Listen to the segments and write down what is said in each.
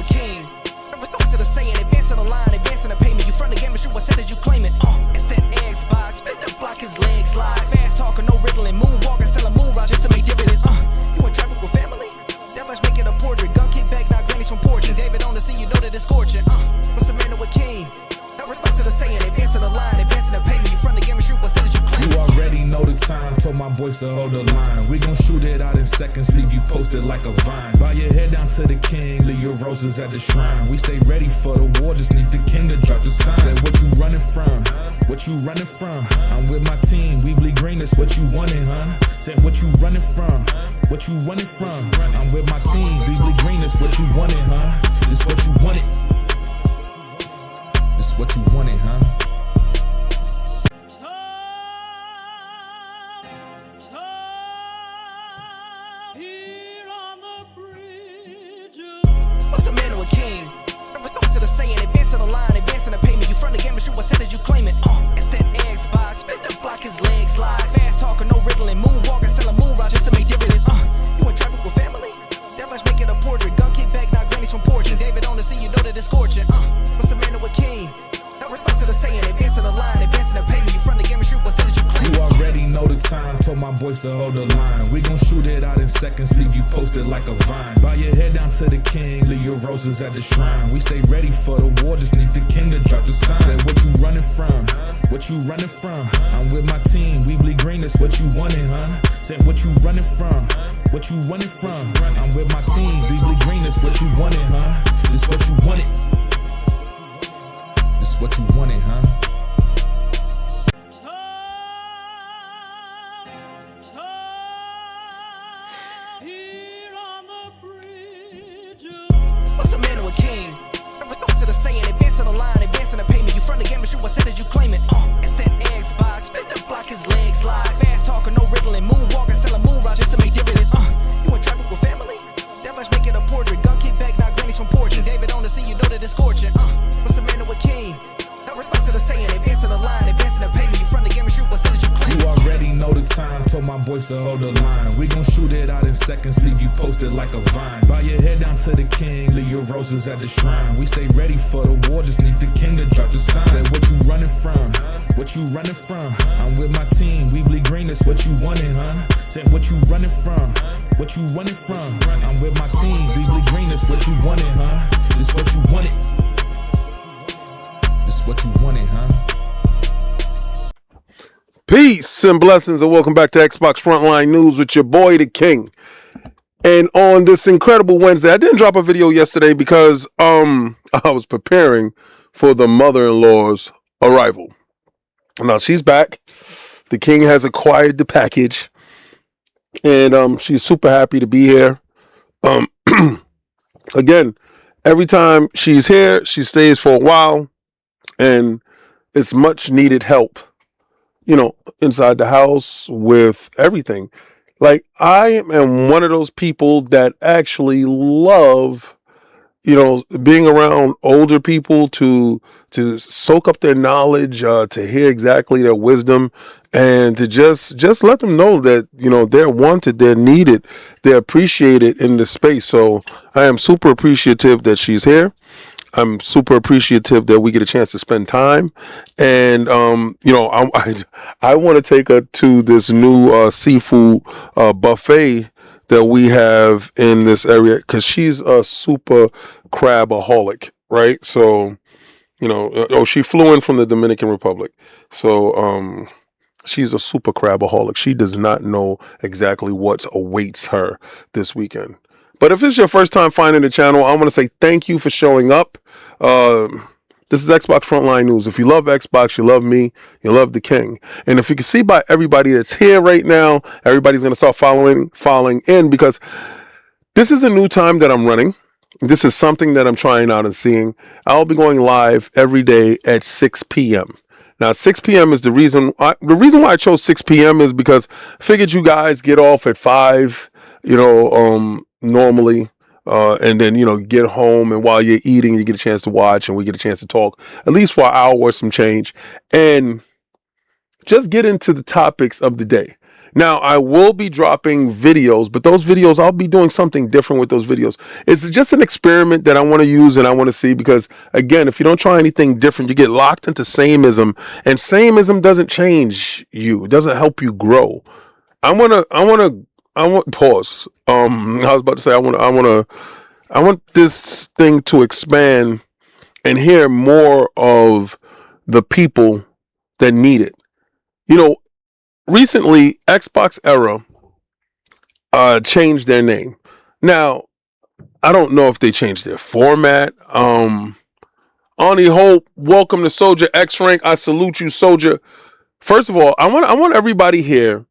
a king. To the saying, advancing the line, advancing the payment. You front the game and shoot what said as you claim it. It's that Xbox, spin the block, his legs live. Fast talking, no riddling, moonwalking, selling moon rock just to make dividends. You in traffic with family? That much making a portrait. Gun kick back, not grannies from porches. David on the scene, you know that it's scorching. What's the man with king? To the saying, advancing the line, advancing the payment. You front the game and shoot what said as you claim it. You already know the time, told my boys to hold the line. We gon' shoot it out in seconds, leave you posted like a vine. Bow your head down to the king, leave your roses at the shrine. We stay ready for the war, just need the king to drop the sign. Say what you running from, what you running from. I'm with my team, we bleed green, that's what you wanted, huh? Said what you running from, what you running from. I'm with my team, we bleed green, that's what you wanted, huh? This what you wanted. This what you wanted, huh? What's a man or a king? To the saying, advancing the line, advancing the payment. You front the game and shoot what said as you claim it. It's that Xbox, spin the block, his legs live. Fast talking, no riddling, moonwalking, selling moon rock just to make dividends. You in traffic with family? That much making a portrait. Gun kick back, not grannies from porches. David on the scene, you know that it's scorching. What's a man or a king? To the saying, advancing the line, advancing the payment. You front the game and shoot what said as you claim it. You already know the time, told my boys to hold the line. We gon' shoot it out in seconds, leave you posted like a vine. Bow your head down to the king, leave your roses at the shrine. We stay ready for the war, just need the king to drop the sign. Say what you running from, what you running from. I'm with my team, we bleed green, that's what you wanted, huh? Said what you running from, what you running from. I'm with my team, we bleed green, that's what you wanted, huh? This what you wanted. This what you wanted, huh? What's a man or a king? To the saying, advancing the line, advancing the payment. You front the game and shoot what said as you claim it. It's that Xbox, spin the block, his legs live. Fast talking, no riddling, moonwalking, selling moon rock just to make dividends. You in traffic with family? That much making a portrait. Gun kick back, not grannies from porches. David on the scene, you know that it's scorching. What's a man or a king? To the saying, advancing the line, advancing the payment. You front the game and shoot what said as you claim it. You already know the time, told my boys to hold the line. We gon' shoot it out in seconds, leave you posted like a vine. Bow your head down to the king, leave your roses at the shrine. We stay ready for the war, just need the king to drop the sign. Say what you running from, what you running from. I'm with my team, we bleed green, that's what you wanted, huh? Said what you running from, what you running from. I'm with my team, we bleed green, that's what you wanted, huh? This what you wanted. This what you wanted, huh? Peace and blessings, and welcome back to Xbox Frontline News with your boy, the King. And on this incredible Wednesday, I didn't drop a video yesterday because I was preparing for the mother-in-law's arrival. Now she's back. The King has acquired the package, and she's super happy to be here. Again, every time she's here, she stays for a while, and it's much needed help, you know, inside the house with everything. Like, I am one of those people that actually love, you know, being around older people to soak up their knowledge, to hear exactly their wisdom, and to just let them know that, you know, they're wanted, they're needed, they're appreciated in this space. So I am super appreciative that she's here. I'm super appreciative that we get a chance to spend time, and you know, I want to take her to this new seafood buffet that we have in this area because she's a super crabaholic, right? So, you know, she flew in from the Dominican Republic, so she's a super crabaholic. She does not know exactly what awaits her this weekend. But if it's your first time finding the channel, I want to say thank you for showing up. This is Xbox Frontline News. If you love Xbox, you love me, you love the King. And if you can see by everybody that's here right now, everybody's going to start following in, because this is a new time that I'm running. This is something that I'm trying out and seeing. I'll be going live every day at 6 p.m. Now, 6 p.m. is the reason why I chose 6 p.m. is because I figured you guys get off at 5, you know, normally, and then, you know, get home, and while you're eating, you get a chance to watch, and we get a chance to talk at least for an hour or some change, and just get into the topics of the day. Now, I will be dropping videos, but those videos, I'll be doing something different with those videos. It's just an experiment that I want to use and I want to see, because again, if you don't try anything different, you get locked into sameism, and sameism doesn't change you. It doesn't help you grow. I want pause. I was about to say, I want this thing to expand and hear more of the people that need it. You know, recently, Xbox Era changed their name. Now, I don't know if they changed their format. Ani Hope, welcome to Soldier X Rank. I salute you, Soldier. First of all, I want everybody here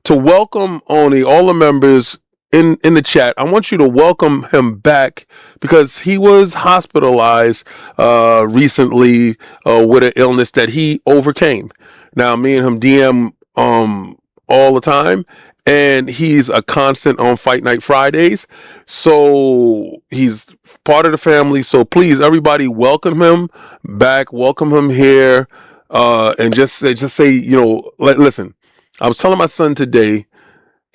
to welcome Oni, all the members in the chat. I want you to welcome him back, because he was hospitalized recently with an illness that he overcame. Now, me and him DM all the time, and he's a constant on Fight Night Fridays, so he's part of the family. So please, everybody, welcome him back, welcome him here, and just say, you know, listen. I was telling my son today,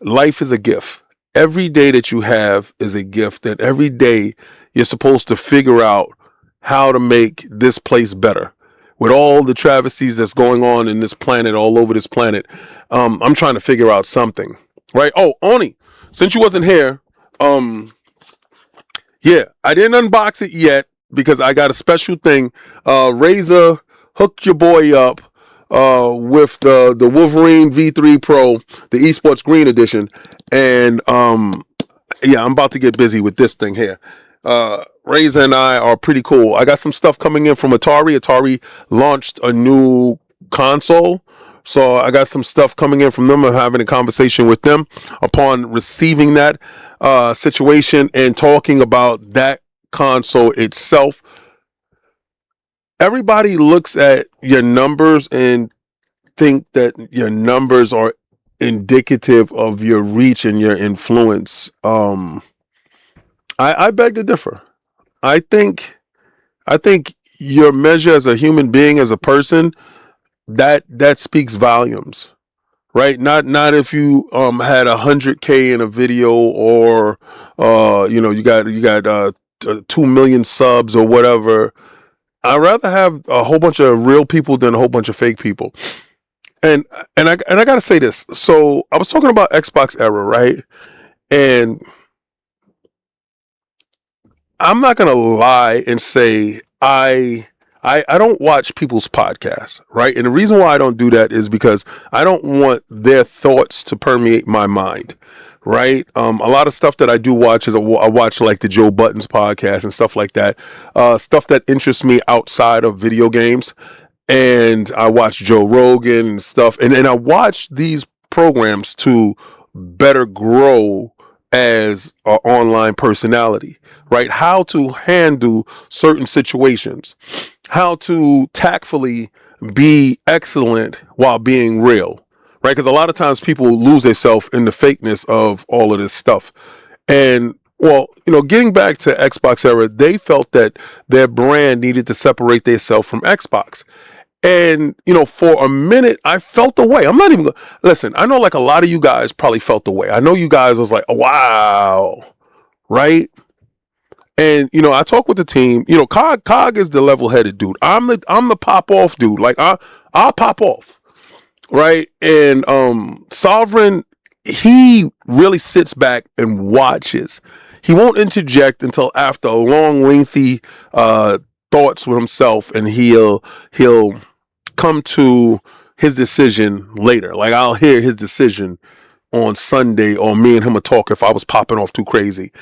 life is a gift. Every day that you have is a gift, and every day you're supposed to figure out how to make this place better. With all the travesties that's going on in this planet, all over this planet, I'm trying to figure out something, right? Oh, Oni, since you wasn't here, yeah, I didn't unbox it yet because I got a special thing. Razor, hook your boy up with the Wolverine V3 Pro, the Esports Green Edition, and yeah, I'm about to get busy with this thing here. Razor and I are pretty cool. I got some stuff coming in from Atari. Atari launched a new console, so I got some stuff coming in from them. I'm having a conversation with them upon receiving that situation and talking about that console itself. Everybody looks at your numbers and think that your numbers are indicative of your reach and your influence. I beg to differ. I think your measure as a human being, as a person, that speaks volumes, right? Not if you had 100K in a video, or you know, you got 2 million subs or whatever. I'd rather have a whole bunch of real people than a whole bunch of fake people. And I gotta say this. So I was talking about Xbox Era, right? And I'm not gonna lie and say I don't watch people's podcasts, right? And the reason why I don't do that is because I don't want their thoughts to permeate my mind, right? A lot of stuff that I do watch is I watch like the Joe Budden's podcast and stuff like that, stuff that interests me outside of video games. And I watch Joe Rogan and stuff, and I watch these programs to better grow as an online personality, right? How to handle certain situations, how to tactfully be excellent while being real, right? Because a lot of times people lose themselves in the fakeness of all of this stuff. And well, you know, getting back to Xbox Era, they felt that their brand needed to separate themselves from Xbox. And, you know, for a minute, I felt the way. I'm not even, listen, I know like a lot of you guys probably felt the way. I know you guys was like, oh, wow, right? And, you know, I talk with the team, you know, Cog is the level-headed dude. I'm the pop-off dude. Like, I'll pop off, right? And Sovereign, he really sits back and watches. He won't interject until after a long, lengthy thoughts with himself, and he'll come to his decision later. Like, I'll hear his decision on Sunday, or me and him will talk if I was popping off too crazy.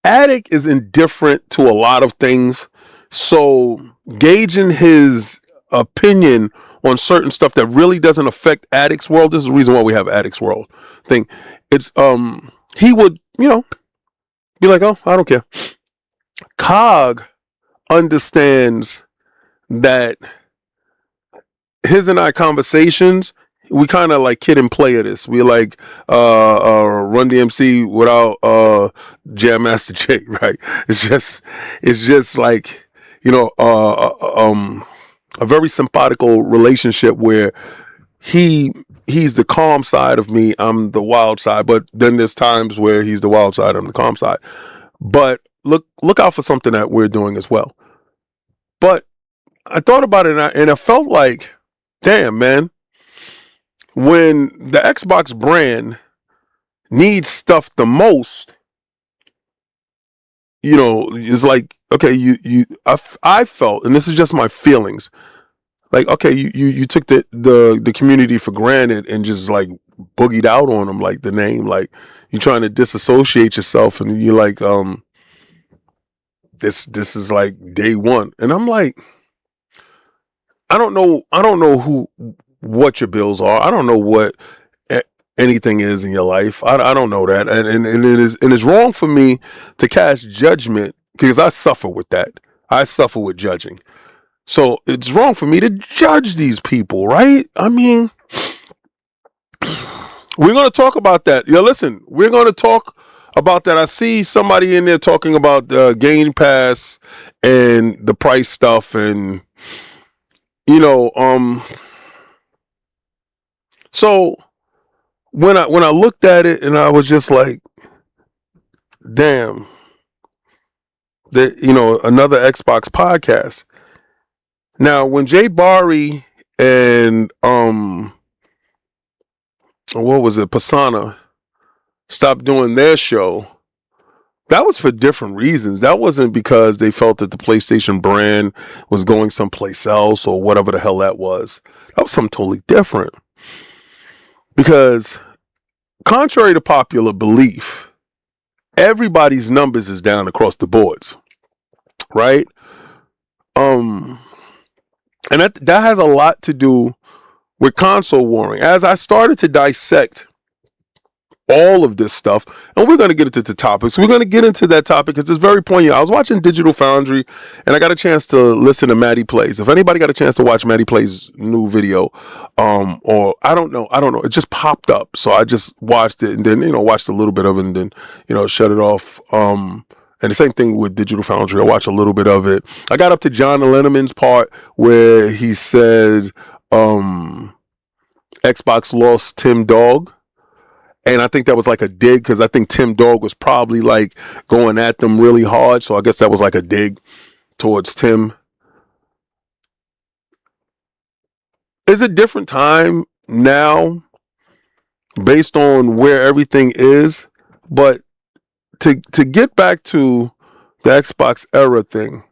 Attic is indifferent to a lot of things, so gauging his opinion on certain stuff that really doesn't affect Attic's world, this is the reason why we have Attic's world thing. It's he would, you know, be like, oh, I don't care. Cog understands that his and I conversations, we kind of like kid and play at this. We like Run DMC without Jam Master Jay, right? It's just like, you know, a very simpatico relationship where he he's the calm side of me. I'm the wild side. But then there's times where he's the wild side. I'm the calm side. But look out for something that we're doing as well. But I thought about it, and I felt like, damn, man, when the Xbox brand needs stuff the most, you know, it's like, okay, I felt, and this is just my feelings, like, okay, you took the community for granted and just like boogied out on them, like the name, like you're trying to disassociate yourself, and you're like, this is like day one, and I'm like, I don't know what your bills are. I don't know what anything is in your life. I don't know that, and it's wrong for me to cast judgment because I suffer with that. I suffer with judging, so it's wrong for me to judge these people, right? I mean, we're gonna talk about that. Yeah, listen, we're gonna talk about that. I see somebody in there talking about the Game Pass and the price stuff, and you know, so when I looked at it, and I was just like, damn, that, you know, another Xbox podcast. Now, when Jay Barry and what was it, Pasana, stopped doing their show, that was for different reasons. That wasn't because they felt that the PlayStation brand was going someplace else or whatever the hell that was. That was something totally different. Because contrary to popular belief, everybody's numbers is down across the boards, right? And that has a lot to do with console warring. As I started to dissect all of this stuff, and we're going to get into the topics. We're going to get into that topic because it's very poignant. I was watching Digital Foundry, and I got a chance to listen to Maddie Plays. If anybody got a chance to watch Maddie Plays' new video, or I don't know, it just popped up, so I just watched it, and then, you know, watched a little bit of it, and then, you know, shut it off. And the same thing with Digital Foundry. I watched a little bit of it. I got up to John Lenneman's part where he said Xbox lost Tim Dog. And I think that was like a dig, because I think Tim Dog was probably like going at them really hard. So I guess that was like a dig towards Tim. It's a different time now based on where everything is. But to get back to the Xbox era thing,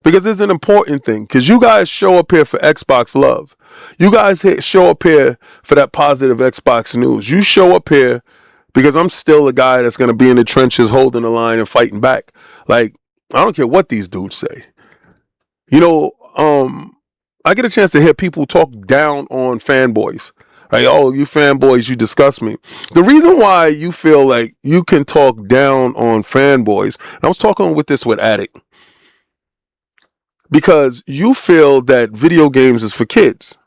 because it's an important thing, because you guys show up here for Xbox love. You guys show up here for that positive Xbox news. You show up here because I'm still a guy that's going to be in the trenches holding the line and fighting back. Like, I don't care what these dudes say. You know, I get a chance to hear people talk down on fanboys. Like, oh, you fanboys, you disgust me. The reason why you feel like you can talk down on fanboys, and I was talking with Addict, because you feel that video games is for kids.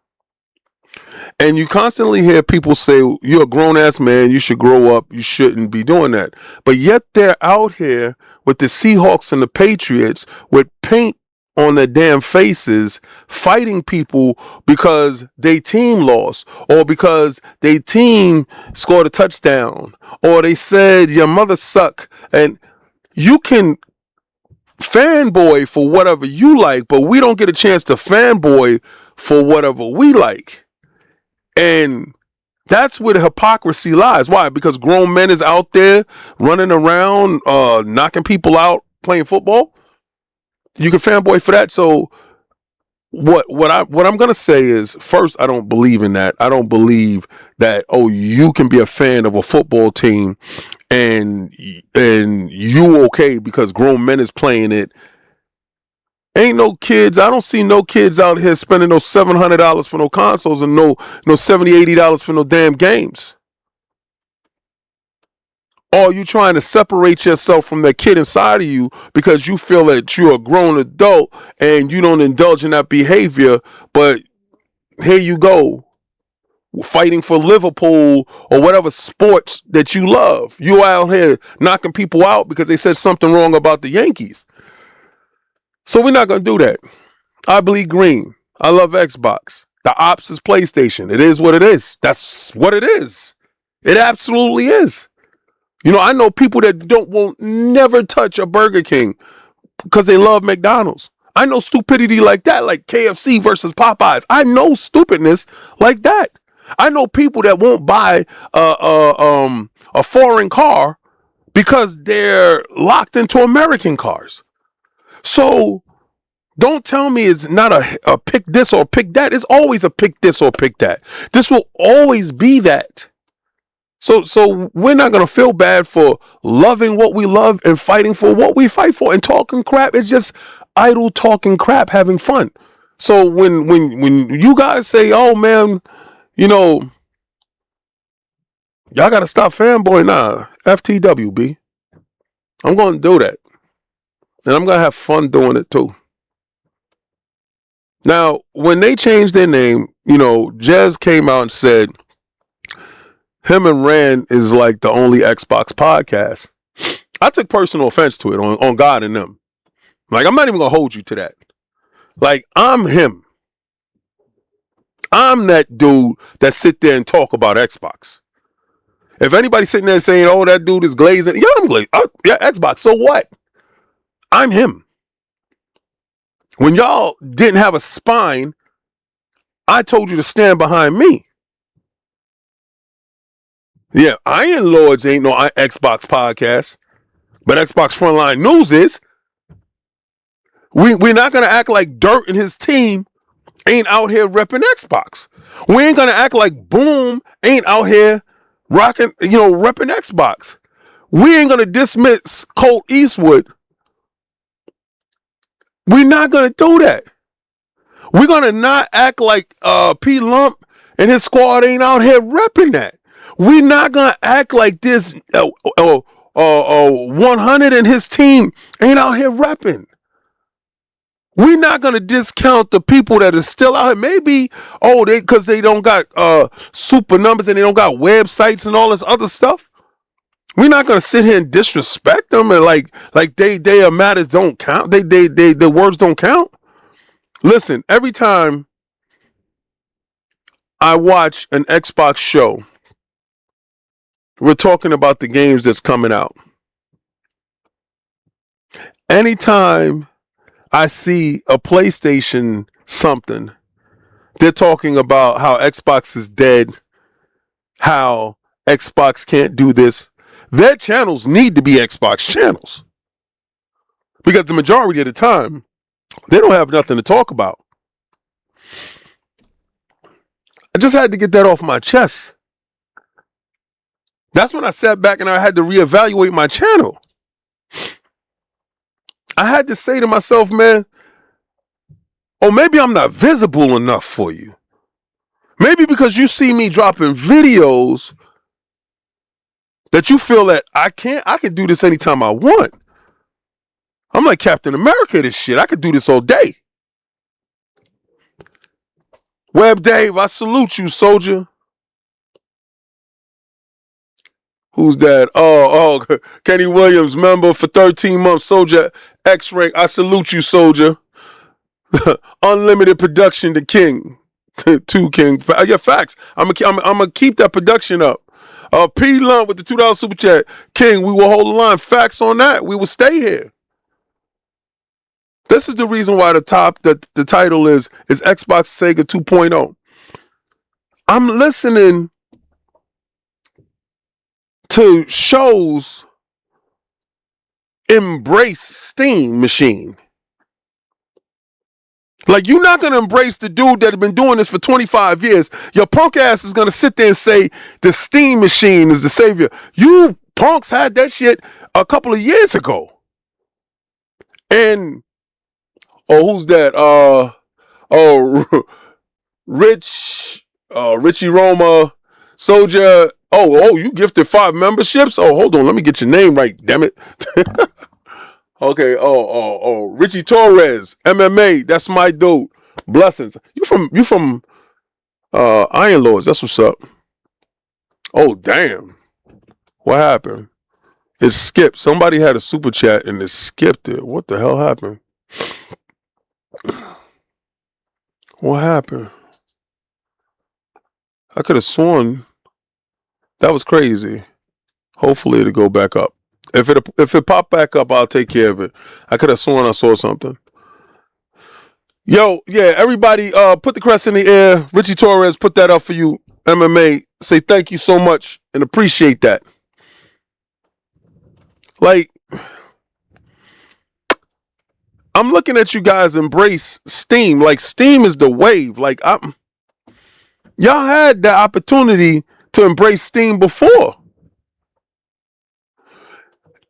And you constantly hear people say, you're a grown-ass man, you should grow up, you shouldn't be doing that. But yet they're out here with the Seahawks and the Patriots with paint on their damn faces, fighting people because they team lost, or because they team scored a touchdown, or they said your mother suck. And you can fanboy for whatever you like, but we don't get a chance to fanboy for whatever we like. And that's where the hypocrisy lies. Why? Because grown men is out there running around, knocking people out, playing football. You can fanboy for that. So what I'm gonna say is, first, I don't believe in that. I don't believe that, oh, you can be a fan of a football team and you okay because grown men is playing it. Ain't no kids. I don't see no kids out here spending no $700 for no consoles and no $70, $80 for no damn games. Or you trying to separate yourself from that kid inside of you because you feel that you're a grown adult and you don't indulge in that behavior, but here you go, fighting for Liverpool or whatever sports that you love. You out here knocking people out because they said something wrong about the Yankees. So we're not going to do that. I bleed green. I love Xbox. The ops is PlayStation. It is what it is. That's what it is. It absolutely is. You know, I know people that won't never touch a Burger King because they love McDonald's. I know stupidity like that, like KFC versus Popeyes. I know stupidness like that. I know people that won't buy a foreign car because they're locked into American cars. So don't tell me it's not a pick this or pick that. It's always a pick this or pick that. This will always be that. So we're not going to feel bad for loving what we love and fighting for what we fight for. And talking crap is just idle talking crap, having fun. So when you guys say, oh man, you know, y'all got to stop fanboy. Nah, FTW, B. I'm going to do that. And I'm going to have fun doing it too. Now, when they changed their name, you know, Jez came out and said him and Rand is like the only Xbox podcast. I took personal offense to it on God and them. Like, I'm not even going to hold you to that. Like, I'm him. I'm that dude that sit there and talk about Xbox. If anybody's sitting there saying, oh, that dude is glazing. Yeah, I'm glazing. Yeah, Xbox. So what? I'm him. When y'all didn't have a spine, I told you to stand behind me. Yeah, Iron Lords ain't no Xbox podcast, but Xbox Frontline News is. We're not going to act like Dirt and his team ain't out here repping Xbox. We ain't going to act like Boom ain't out here rocking, repping Xbox. We ain't going to dismiss Colt Eastwood. We're not going to do that. We're going to not act like P. Lump and his squad ain't out here repping that. We're not going to act like this 100 and his team ain't out here repping. We're not going to discount the people that are still out here. Maybe, because they don't got super numbers and they don't got websites and all this other stuff. We're not going to sit here and disrespect them and like their matters don't count. Their words don't count. Listen, every time I watch an Xbox show, we're talking about the games that's coming out. Anytime I see a PlayStation something, they're talking about how Xbox is dead, how Xbox can't do this. Their channels need to be Xbox channels. Because the majority of the time, they don't have nothing to talk about. I just had to get that off my chest. That's when I sat back and I had to reevaluate my channel. I had to say to myself, man, maybe I'm not visible enough for you. Maybe because you see me dropping videos that you feel that I can do this anytime I want. I'm like Captain America, this shit. I could do this all day. Web Dave, I salute you, soldier. Who's that? Oh, Kenny Williams, member for 13 months, soldier X-Rank. I salute you, soldier. Unlimited production, the king. Two king. Yeah, facts. I'm gonna keep that production up. P. Lump with the $2 super chat. King, we will hold the line. Facts on that. We will stay here. This is the reason why the title is Xbox Sega 2.0. I'm listening to shows embrace Steam machine. Like, you're not going to embrace the dude that has been doing this for 25 years. Your punk ass is going to sit there and say the Steam machine is the savior. You punks had that shit a couple of years ago. And, who's that? Richie Roma, Soldier. You gifted 5 memberships? Hold on. Let me get your name right, damn it. Okay. Richie Torres, MMA. That's my dude. Blessings. You from Iron Lords. That's what's up. Oh, damn. What happened? It skipped. Somebody had a super chat and it skipped it. What the hell happened? What happened? I could have sworn that was crazy. Hopefully it'll go back up. If it popped back up, I'll take care of it. I could have sworn I saw something. Yo, yeah, everybody put the crest in the air. Richie Torres put that up for you. MMA. Say thank you so much and appreciate that. Like, I'm looking at you guys embrace Steam. Like, Steam is the wave. Like, y'all had the opportunity to embrace Steam before.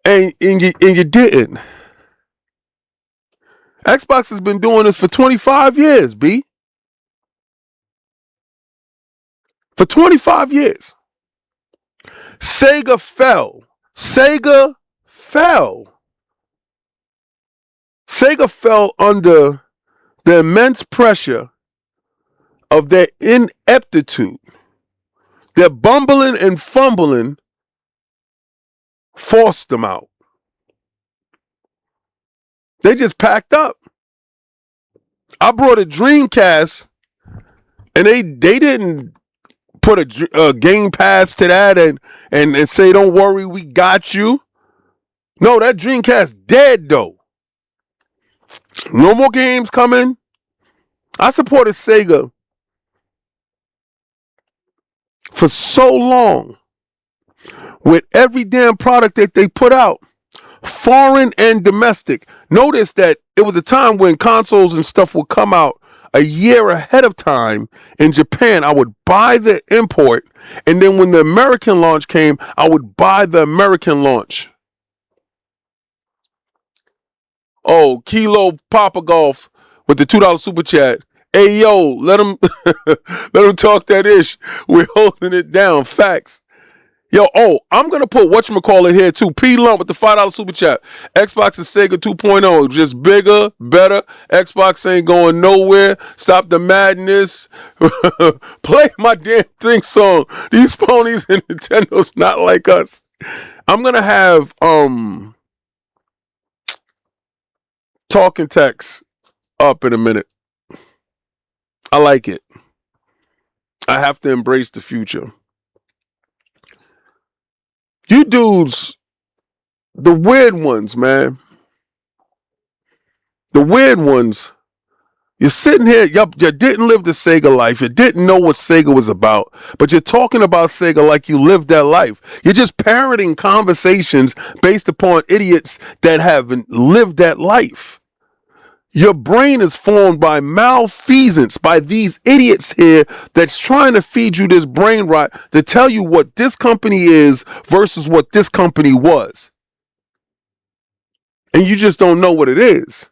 And you didn't. Xbox has been doing this for 25 years, B. For 25 years. Sega fell. Sega fell. Sega fell under the immense pressure of their ineptitude. Their bumbling and fumbling forced them out. They just packed up. I brought a Dreamcast, and they didn't put a Game Pass to that and say, don't worry, we got you. No, that Dreamcast dead, though. No more games coming. I supported Sega for so long with every damn product that they put out, foreign and domestic. Notice that it was a time when consoles and stuff would come out a year ahead of time in Japan. I would buy the import, and then when the American launch came, I would buy the American launch. Oh, Kilo Papa Golf with the $2 super chat. Hey, yo, let them talk that ish. We're holding it down. Facts. Yo, I'm going to put whatchamacallit here too. P Lump with the $5 super chat. Xbox and Sega 2.0. Just bigger, better. Xbox ain't going nowhere. Stop the madness. Play my damn thing song. These ponies and Nintendo's not like us. I'm going to have talking text up in a minute. I like it. I have to embrace the future. You dudes, the weird ones, man. The weird ones. You're sitting here, you didn't live the Sega life. You didn't know what Sega was about. But you're talking about Sega like you lived that life. You're just parroting conversations based upon idiots that haven't lived that life. Your brain is formed by malfeasance, by these idiots here that's trying to feed you this brain rot to tell you what this company is versus what this company was. And you just don't know what it is.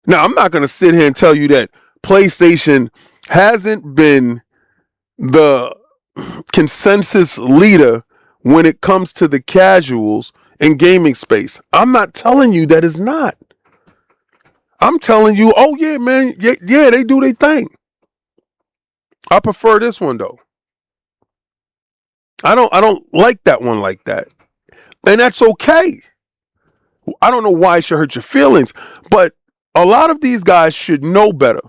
Now, I'm not going to sit here and tell you that PlayStation hasn't been the consensus leader when it comes to the casuals in gaming space. I'm not telling you that it's not. I'm telling you, oh yeah, man, yeah, they do their thing. I prefer this one though. I don't like that one like that. And that's okay. I don't know why it should hurt your feelings, but a lot of these guys should know better.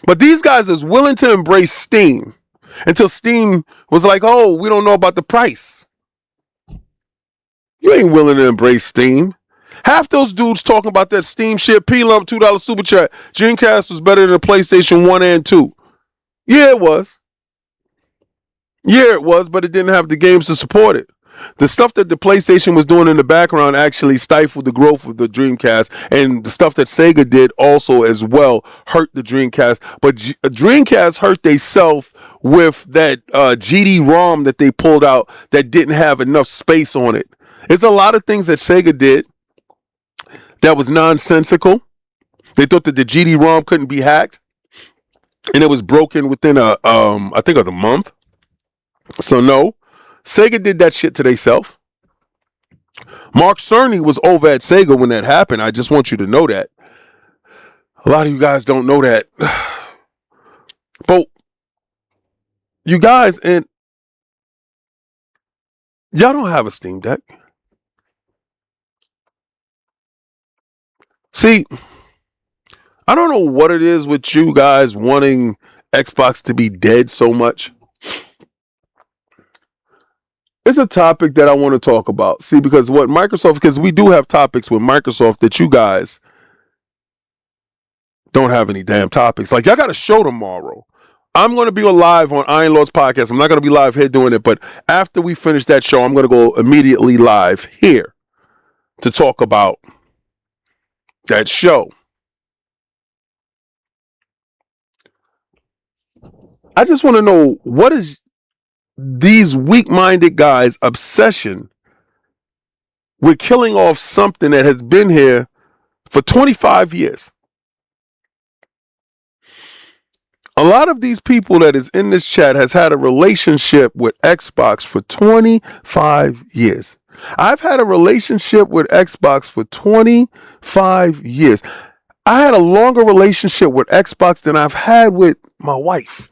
But these guys is willing to embrace Steam until Steam was like, oh, we don't know about the price. You ain't willing to embrace Steam. Half those dudes talking about that Steam shit. P-Lump, $2 super chat. Dreamcast was better than the PlayStation 1 and 2. Yeah, it was. Yeah, it was, but it didn't have the games to support it. The stuff that the PlayStation was doing in the background actually stifled the growth of the Dreamcast, and the stuff that Sega did also as well hurt the Dreamcast. But Dreamcast hurt theyself with that GD-ROM that they pulled out that didn't have enough space on it. There's a lot of things that Sega did that was nonsensical. They thought that the GD-ROM couldn't be hacked, and it was broken within I think it was a month. So no, Sega did that shit to theyself. Mark Cerny was over at Sega when that happened. I just want you to know that. A lot of you guys don't know that. But you guys, and y'all don't have a Steam Deck. See, I don't know what it is with you guys wanting Xbox to be dead so much? It's a topic that I want to talk about. See, because because we do have topics with Microsoft that you guys don't have any damn topics. Like, y'all got a show tomorrow. I'm going to be live on Iron Lord's podcast. I'm not going to be live here doing it, but after we finish that show, I'm going to go immediately live here to talk about that show. I just want to know, what is these weak-minded guys' obsession with killing off something that has been here for 25 years? A lot of these people that is in this chat has had a relationship with Xbox for 25 years. I've had a relationship with Xbox for 25 years. I had a longer relationship with Xbox than I've had with my wife.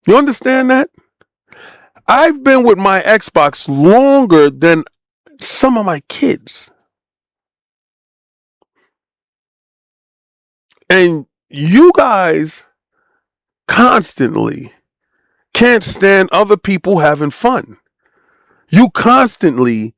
You understand that? I've been with my Xbox longer than some of my kids. And you guys constantly can't stand other people having fun. You constantly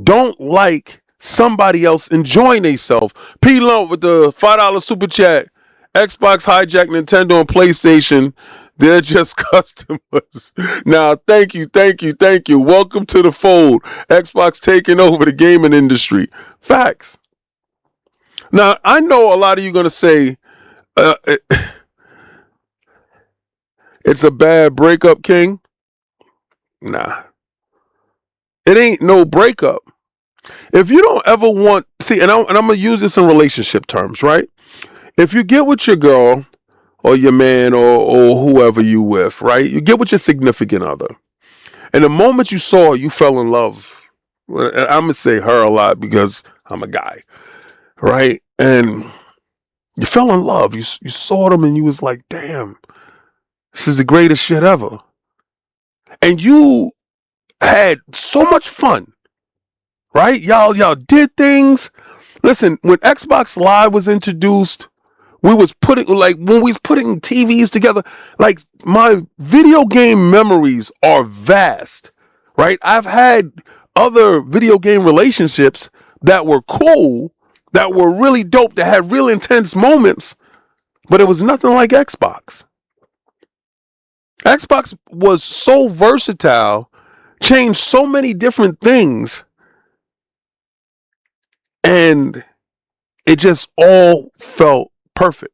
don't like somebody else enjoying themselves. P. Lump with the $5 super chat. Xbox hijacked Nintendo and PlayStation. They're just customers. Now, thank you. Welcome to the fold. Xbox taking over the gaming industry. Facts. Now, I know a lot of you going to say, it's a bad breakup, King. Nah. It ain't no breakup. If you don't ever want, see, and I'm going to use this in relationship terms, right? If you get with your girl or your man or whoever you with, right? You get with your significant other. And the moment you saw her, you fell in love. I'm going to say her a lot because I'm a guy, right? And you fell in love. You saw them and you was like, damn, this is the greatest shit ever. And you had so much fun, right? Y'all did things. Listen, when Xbox Live was introduced, we was putting, like, when we was putting TVs together, like, my video game memories are vast, right? I've had other video game relationships that were cool, that were really dope, that had real intense moments, but it was nothing like Xbox. Xbox was so versatile, changed so many different things, and it just all felt perfect.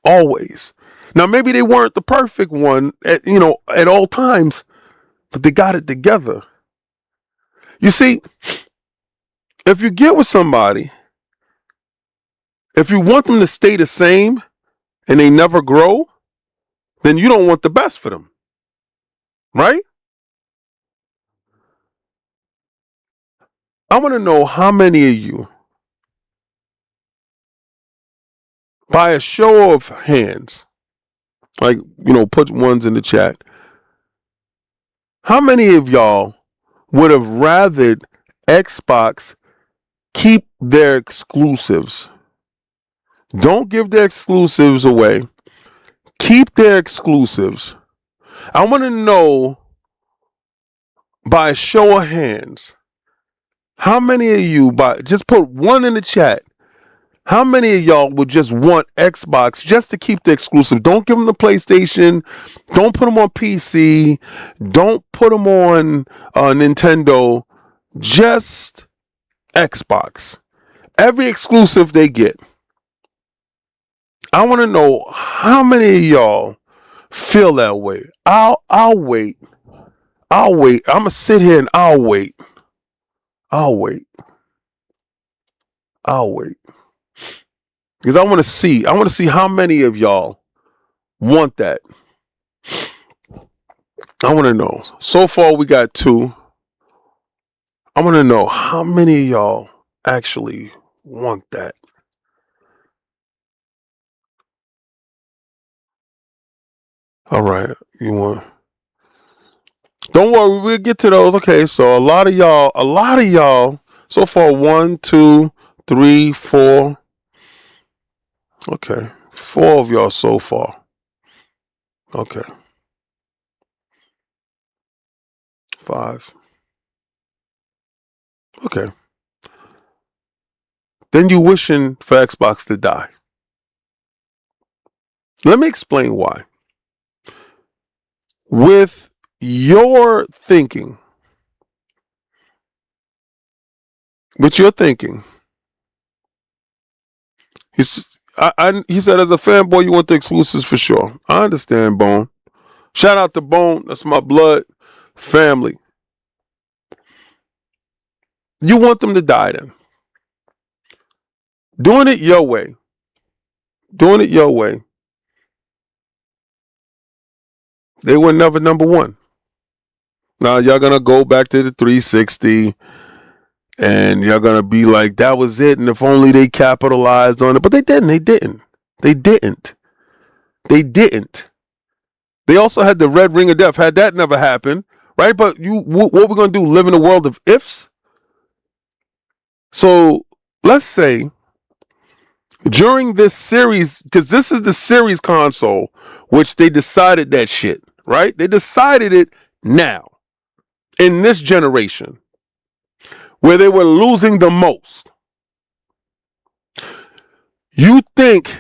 Always. Now, maybe they weren't the perfect one at all times, but they got it together. You see, if you get with somebody, if you want them to stay the same and they never grow, then you don't want the best for them. Right? I want to know how many of you, by a show of hands, like, put ones in the chat, how many of y'all would have rathered Xbox keep their exclusives? Don't give their exclusives away. Keep their exclusives. I want to know, by a show of hands, how many of you, just put one in the chat, how many of y'all would just want Xbox just to keep the exclusive? Don't give them the PlayStation. Don't put them on PC. Don't put them on Nintendo. Just Xbox. Every exclusive they get. I want to know how many of y'all feel that way. I'll wait. I'm gonna sit here and I'll wait. Because I want to see how many of y'all want that. I want to know. So far we got 2. I want to know how many of y'all actually want that. All right, you want? Don't worry, we'll get to those. Okay, so a lot of y'all. So far, 1, 2, 3, 4. Okay. 4 of y'all so far. Okay. 5. Okay. Then you wishing for Xbox to die. Let me explain why. With your thinking, he he said, as a fanboy, you want the exclusives for sure. I understand, Bone. Shout out to Bone. That's my blood family. You want them to die then. Doing it your way. They were never number one. Now y'all gonna go back to the 360 and y'all gonna be like, that was it, and if only they capitalized on it. But they didn't. They also had the red ring of death. Had that never happened, right? But what we're gonna do? Live in a world of ifs? So let's say during this series, because this is the series console, which they decided that shit, right? They decided it now in this generation where they were losing the most. You think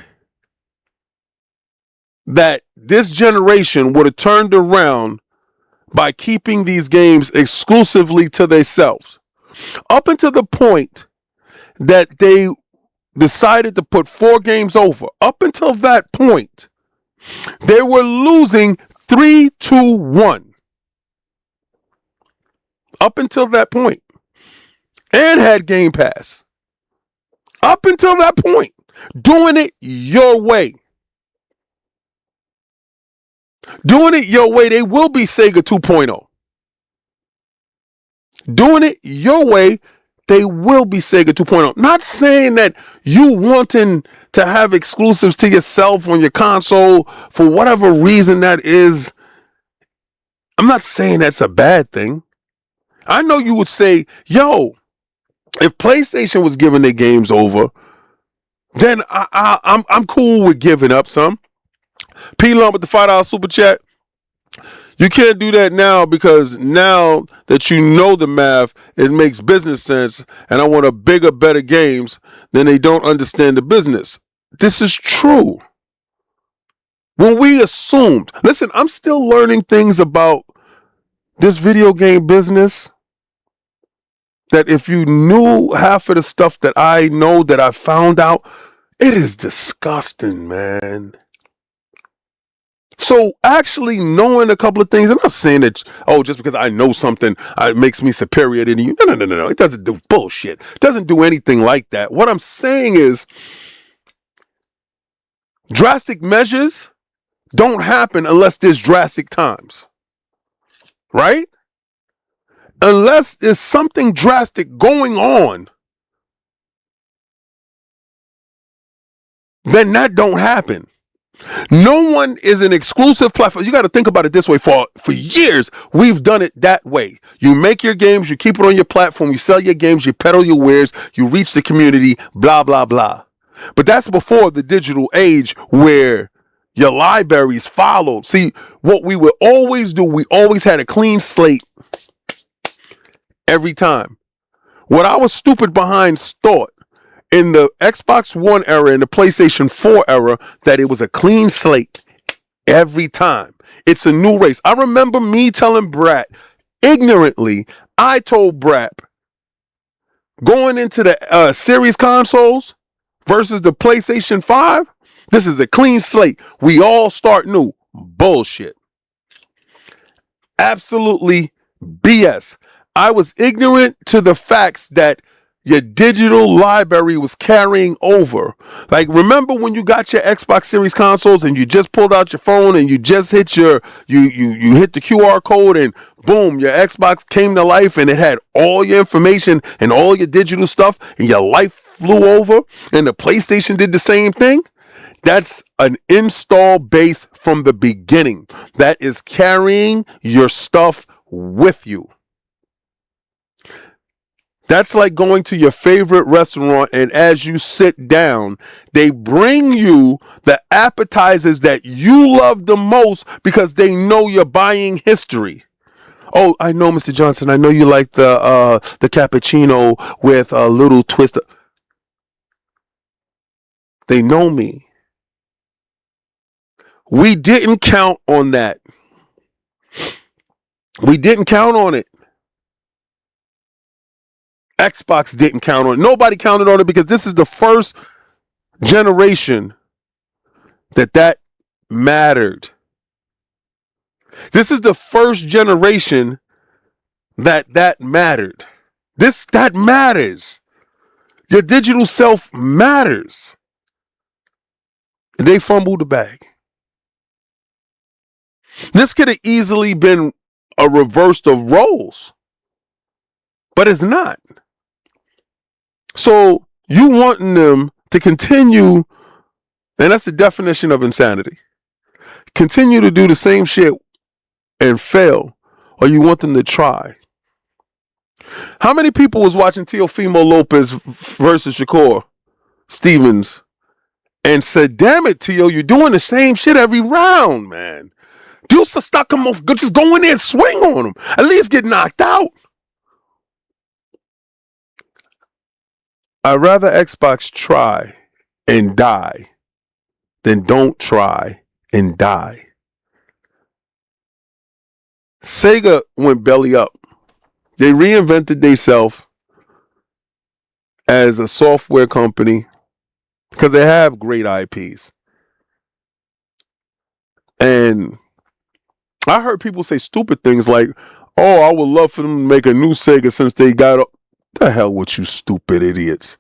that this generation would have turned around by keeping these games exclusively to themselves up until the point that they decided to put 4 games over. Up until that point, they were losing 3-1. Up until that point. And had Game Pass. Up until that point. Doing it your way. Doing it your way, they will be Sega 2.0. Doing it your way, they will be Sega 2.0. Not saying that you wanting to have exclusives to yourself on your console for whatever reason that is. I'm not saying that's a bad thing. I know you would say, yo, if PlayStation was giving their games over, then I'm cool with giving up some. P-Lump with the $5 super chat. You can't do that now because now that you know the math, it makes business sense, and I want a bigger, better games, then they don't understand the business. This is true. When we assumed, listen, I'm still learning things about this video game business that if you knew half of the stuff that I know, that I found out, it is disgusting, man. So actually knowing a couple of things, I'm not saying that, oh, just because I know something, it makes me superior than you. No. It doesn't do bullshit. It doesn't do anything like that. What I'm saying is drastic measures don't happen unless there's drastic times. Right? Unless there's something drastic going on, then that don't happen. No one is an exclusive platform. You got to think about it this way. For years, we've done it that way. You make your games, you keep it on your platform, you sell your games, you peddle your wares, you reach the community, blah, blah, blah. But that's before the digital age where your libraries followed. See, what we would always do, we always had a clean slate every time. What I was stupid behind thought in the Xbox One era and the PlayStation 4 era that it was a clean slate every time. It's a new race. I remember me telling Brat, ignorantly, I told Brat, going into the series consoles versus the PlayStation 5, this is a clean slate. We all start new. Bullshit. Absolutely BS. I was ignorant to the facts that your digital library was carrying over. Like, remember when you got your Xbox Series consoles and you just pulled out your phone and you just hit you hit the QR code and boom, your Xbox came to life and it had all your information and all your digital stuff and your life flew over, and the PlayStation did the same thing? That's an install base from the beginning. That is carrying your stuff with you. That's like going to your favorite restaurant, and as you sit down, they bring you the appetizers that you love the most because they know you're buying history. Oh, I know, Mr. Johnson. I know you like the cappuccino with a little twist. They know me. We didn't count on that. We didn't count on it. Xbox didn't count on it. Nobody counted on it because this is the first generation that mattered. This is the first generation that mattered. That matters. Your digital self matters. They fumbled the bag. This could have easily been a reverse of roles, but it's not. So you wanting them to continue, and that's the definition of insanity. Continue to do the same shit and fail, or you want them to try. How many people was watching Teofimo Lopez versus Shakur Stevens and said, damn it, Teo, you're doing the same shit every round, man. Do stuck him off. Just go in there and swing on him. At least get knocked out. I'd rather Xbox try and die than don't try and die. Sega went belly up. They reinvented themselves as a software company because they have great IPs. And I heard people say stupid things like, oh, I would love for them to make a new Sega since they got up. The hell with you stupid idiots.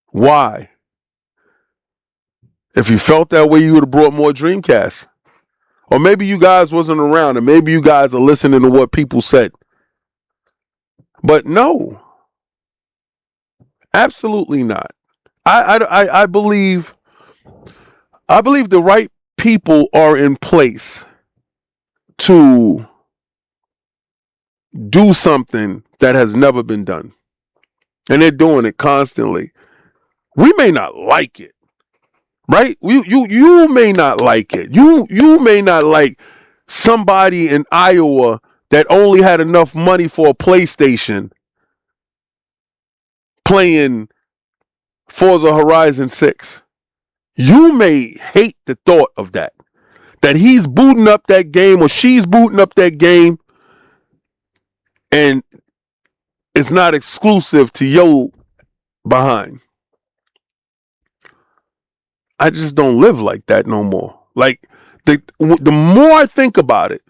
Why? If you felt that way, you would have brought more Dreamcast. Or maybe you guys wasn't around and maybe you guys are listening to what people said. But no. Absolutely not. I believe the right people are in place to do something that has never been done. And they're doing it constantly. We may not like it, right? You may not like it. You may not like somebody in Iowa that only had enough money for a PlayStation playing Forza Horizon 6. You may hate the thought of that he's booting up that game or she's booting up that game and it's not exclusive to your behind. I just don't live like that no more. Like, the more I think about it,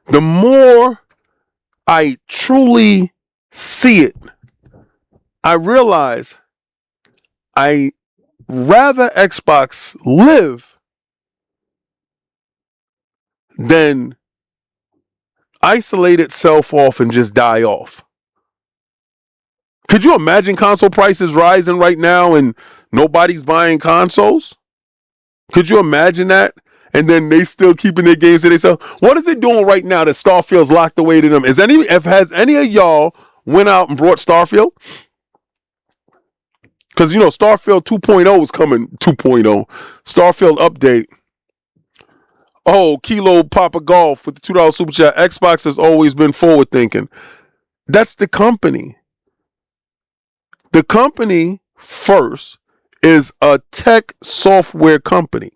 the more I truly see it, I realize I rather Xbox live than isolate itself off and just die off. Could you imagine console prices rising right now and nobody's buying consoles? Could you imagine that? And then they still keeping their games to themselves. What is it doing right now that Starfield's locked away to them? Has any of y'all went out and brought Starfield? Because, you know, Starfield 2.0 is coming. 2.0. Starfield update. Oh, Kilo Papa Golf with the $2 super chat. Xbox has always been forward thinking. That's the company. The company first is a tech software company.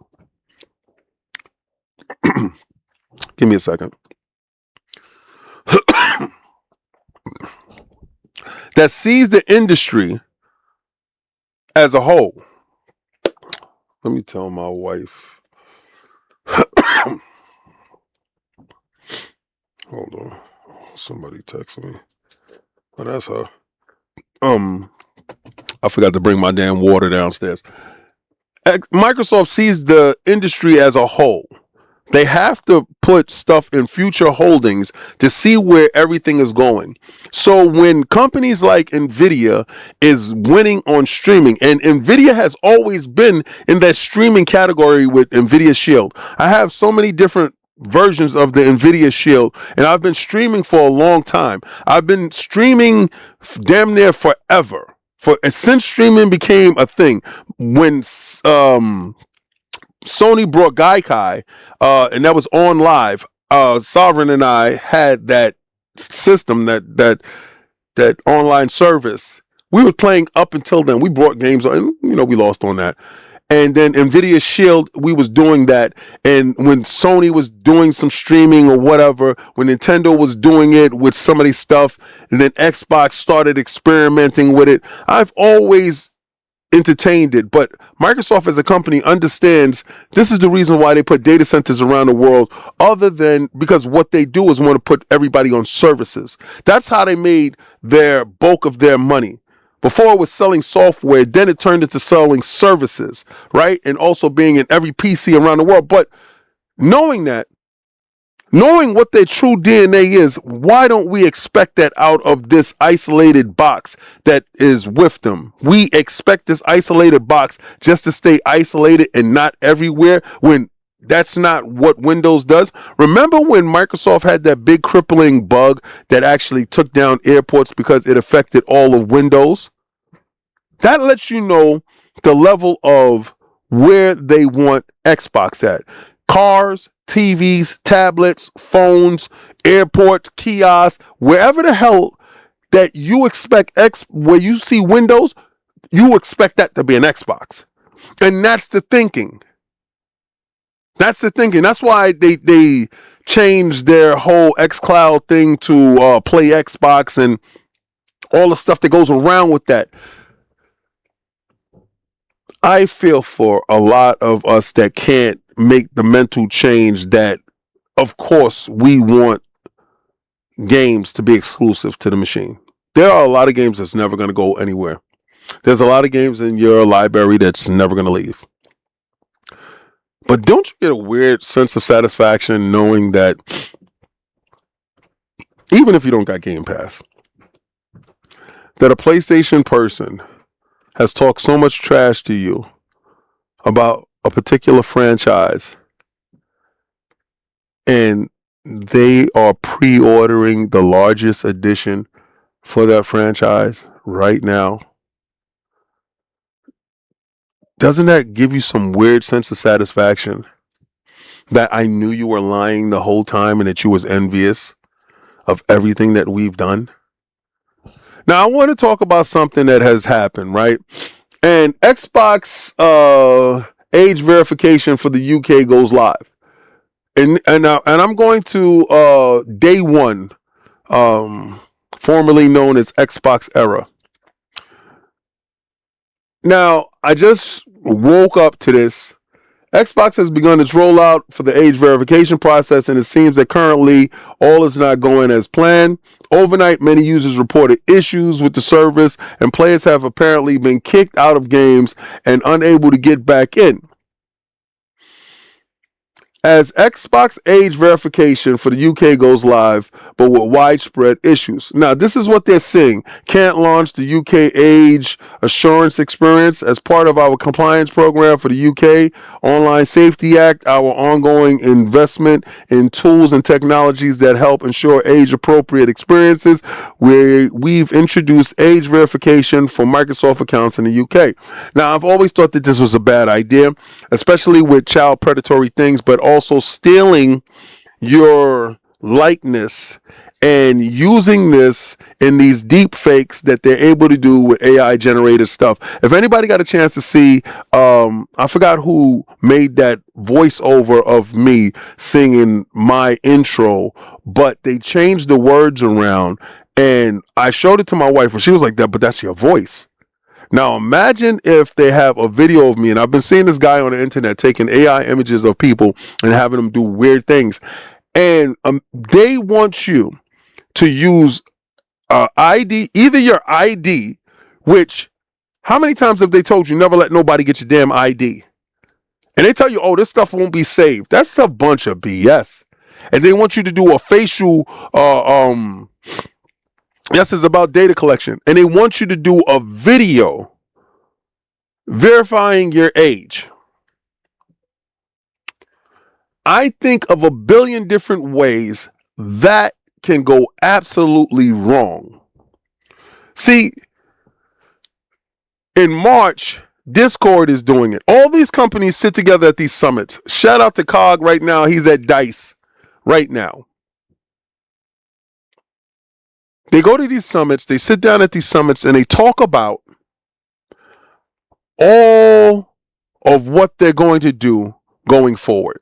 Give me a second. That sees the industry as a whole. Let me tell my wife. Hold on. Somebody text me. Oh, that's her. I forgot to bring my damn water downstairs. Microsoft sees the industry as a whole. They have to put stuff in future holdings to see where everything is going. So when companies like Nvidia is winning on streaming, and Nvidia has always been in that streaming category with Nvidia Shield. I have so many different versions of the NVIDIA Shield, and I've been streaming for a long time. I've been streaming damn near forever. Since streaming became a thing, when Sony brought Gaikai, and that was on live. Sovereign and I had that system, that online service. We were playing up until then. We brought games, and we lost on that. And then NVIDIA Shield, we was doing that. And when Sony was doing some streaming or whatever, when Nintendo was doing it with some of these stuff, and then Xbox started experimenting with it, I've always entertained it. But Microsoft as a company understands this is the reason why they put data centers around the world, other than because what they do is want to put everybody on services. That's how they made their bulk of their money. Before it was selling software, then it turned into selling services, right? And also being in every PC around the world. But knowing what their true DNA is, why don't we expect that out of this isolated box that is with them? We expect this isolated box just to stay isolated and not everywhere, when that's not what Windows does. Remember when Microsoft had that big crippling bug that actually took down airports because it affected all of Windows? That lets you know the level of where they want Xbox at. Cars, TVs, tablets, phones, airports, kiosks, wherever the hell that you expect where you see Windows, you expect that to be an Xbox. And that's the thinking. That's why they changed their whole xCloud thing to play Xbox and all the stuff that goes around with that. I feel for a lot of us that can't make the mental change that, of course, we want games to be exclusive to the machine. There are a lot of games that's never going to go anywhere. There's a lot of games in your library that's never going to leave. But don't you get a weird sense of satisfaction knowing that even if you don't got Game Pass, that a PlayStation person has talked so much trash to you about a particular franchise, and they are pre-ordering the largest edition for that franchise right now? Doesn't that give you some weird sense of satisfaction that I knew you were lying the whole time and that you was envious of everything that we've done? Now, I want to talk about something that has happened, right? And Xbox age verification for the UK goes live. And I'm going to day one, formerly known as Xbox era. Now, I just woke up to this. Xbox has begun its rollout for the age verification process, and it seems that currently all is not going as planned. Overnight, many users reported issues with the service, and players have apparently been kicked out of games and unable to get back in. As Xbox age verification for the UK goes live, but with widespread issues. Now, this is what they're saying. Can't launch the UK age assurance experience as part of our compliance program for the UK Online Safety Act, our ongoing investment in tools and technologies that help ensure age-appropriate experiences. We've introduced age verification for Microsoft accounts in the UK. Now, I've always thought that this was a bad idea, especially with child predatory things, but also stealing your likeness and using this in these deep fakes that they're able to do with AI generated stuff. If anybody got a chance to see, I forgot who made that voiceover of me singing my intro, but they changed the words around, and I showed it to my wife and she was like, "That, but that's your voice." Now imagine if they have a video of me, and I've been seeing this guy on the internet taking AI images of people and having them do weird things. And they want you to use ID, either your ID, which, how many times have they told you never let nobody get your damn ID? And they tell you, oh, this stuff won't be saved. That's a bunch of BS. And they want you to do a facial, yes, it's about data collection. And they want you to do a video verifying your age. I think of a billion different ways that can go absolutely wrong. See, in March, Discord is doing it. All these companies sit together at these summits. Shout out to Cog right now. He's at DICE right now. They go to these summits, they sit down at these summits, and they talk about all of what they're going to do going forward.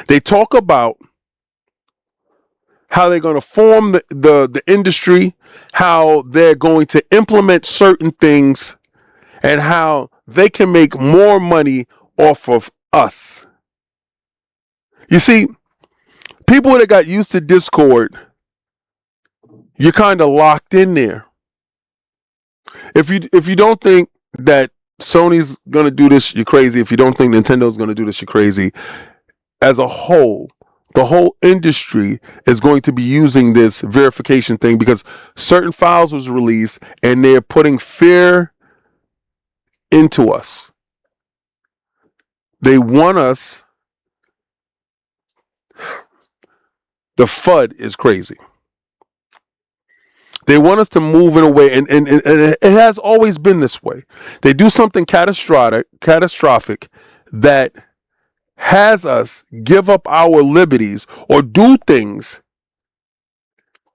They talk about how they're going to form the industry, how they're going to implement certain things, and how they can make more money off of us. You see, people that got used to Discord, you're kind of locked in there. If you don't think that Sony's going to do this, you're crazy. If you don't think Nintendo's going to do this, you're crazy. As a whole, the whole industry is going to be using this verification thing because certain files was released and they're putting fear into us. They want us. The FUD is crazy. They want us to move in a way, and it has always been this way. They do something catastrophic that has us give up our liberties or do things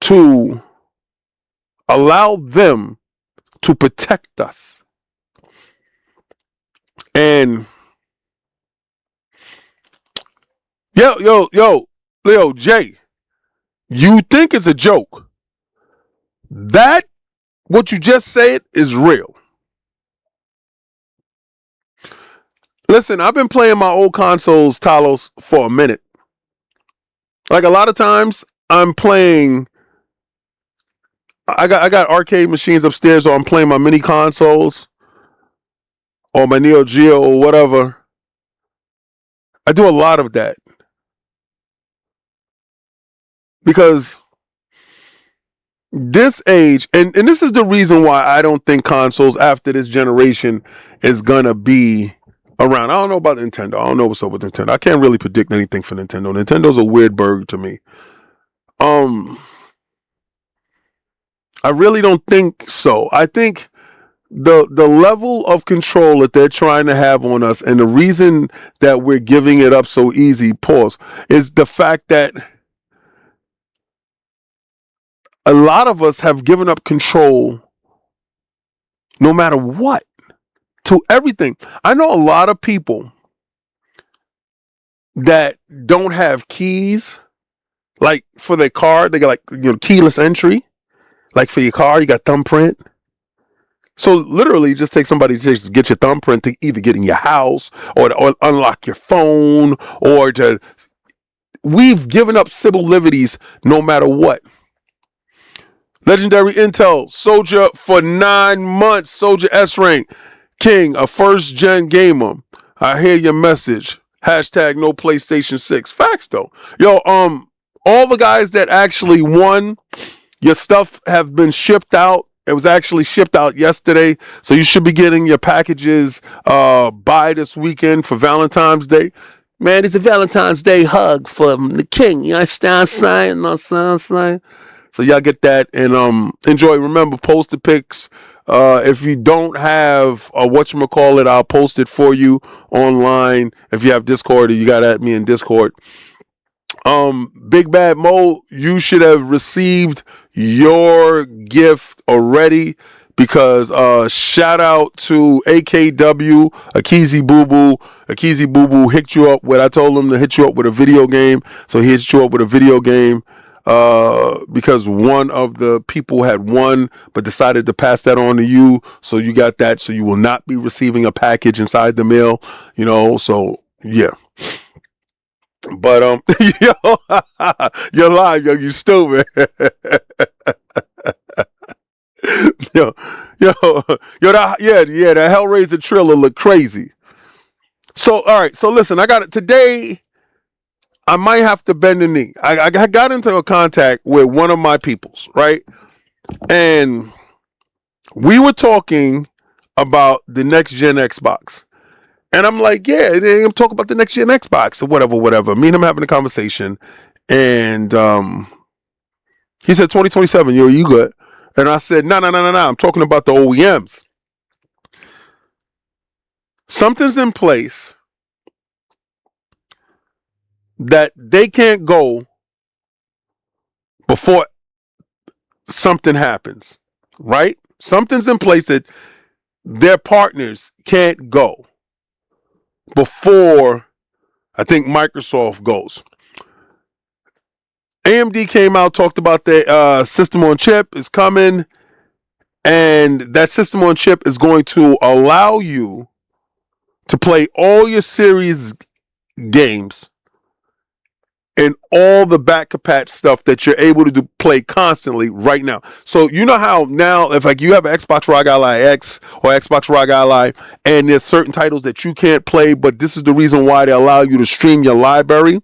to allow them to protect us. And Leo Jay, you think it's a joke. That, what you just said, is real. Listen, I've been playing my old consoles, Talos, for a minute. Like a lot of times, I'm playing. I got arcade machines upstairs, or I'm playing my mini consoles, or my Neo Geo, or whatever. I do a lot of that because this age, and this is the reason why I don't think consoles after this generation is gonna be around. I don't know about Nintendo. I don't know what's up with Nintendo. I can't really predict anything for Nintendo. Nintendo's a weird bird to me. I really don't think so. I think the level of control that they're trying to have on us, and the reason that we're giving it up so easy, is the fact that a lot of us have given up control no matter what to everything. I know a lot of people that don't have keys, like for their car. They got keyless entry. Like for your car, you got thumbprint. So literally, just take somebody to just get your thumbprint to either get in your house or unlock your phone or to. We've given up civil liberties no matter what. Legendary Intel, Soldier for 9 months. Soldier S rank. King, a first gen gamer. I hear your message. Hashtag no PlayStation 6. Facts though. Yo, all the guys that actually won, your stuff have been shipped out. It was actually shipped out yesterday. So you should be getting your packages by this weekend for Valentine's Day. Man, it's a Valentine's Day hug from the king. You understand? So y'all get that and enjoy. Remember, post the pics. If you don't have whatchamacallit, I'll post it for you online. If you have Discord, or you got at me in Discord. Big Bad Mo, you should have received your gift already because shout out to AKW, Akizi Boo Boo. Akizi Boo Boo hit you up with, I told him to hit you up with a video game. So he hit you up with a video game because one of the people had won but decided to pass that on to you. So you got that. So you will not be receiving a package inside the mail, so yeah. But yo, you're live, yo, you stupid. yo, that Hellraiser trailer looked crazy. So all right, so listen, I got it today. I might have to bend the knee. I got into a contact with one of my peoples, right? And we were talking about the next gen Xbox. And I'm like, yeah, I'm talking about the next gen Xbox or whatever. Me and him having a conversation. And he said 2027, yo, you good. And I said, no. I'm talking about the OEMs. Something's in place that they can't go before something happens, right? Something's in place that their partners can't go before, I think, Microsoft goes. AMD came out, talked about their system on chip is coming, and that system on chip is going to allow you to play all your series games and all the back compat stuff that you're able to play constantly right now. So you know how now, if like you have an Xbox ROG Ally X or Xbox ROG Ally, and there's certain titles that you can't play, but this is the reason why they allow you to stream your library,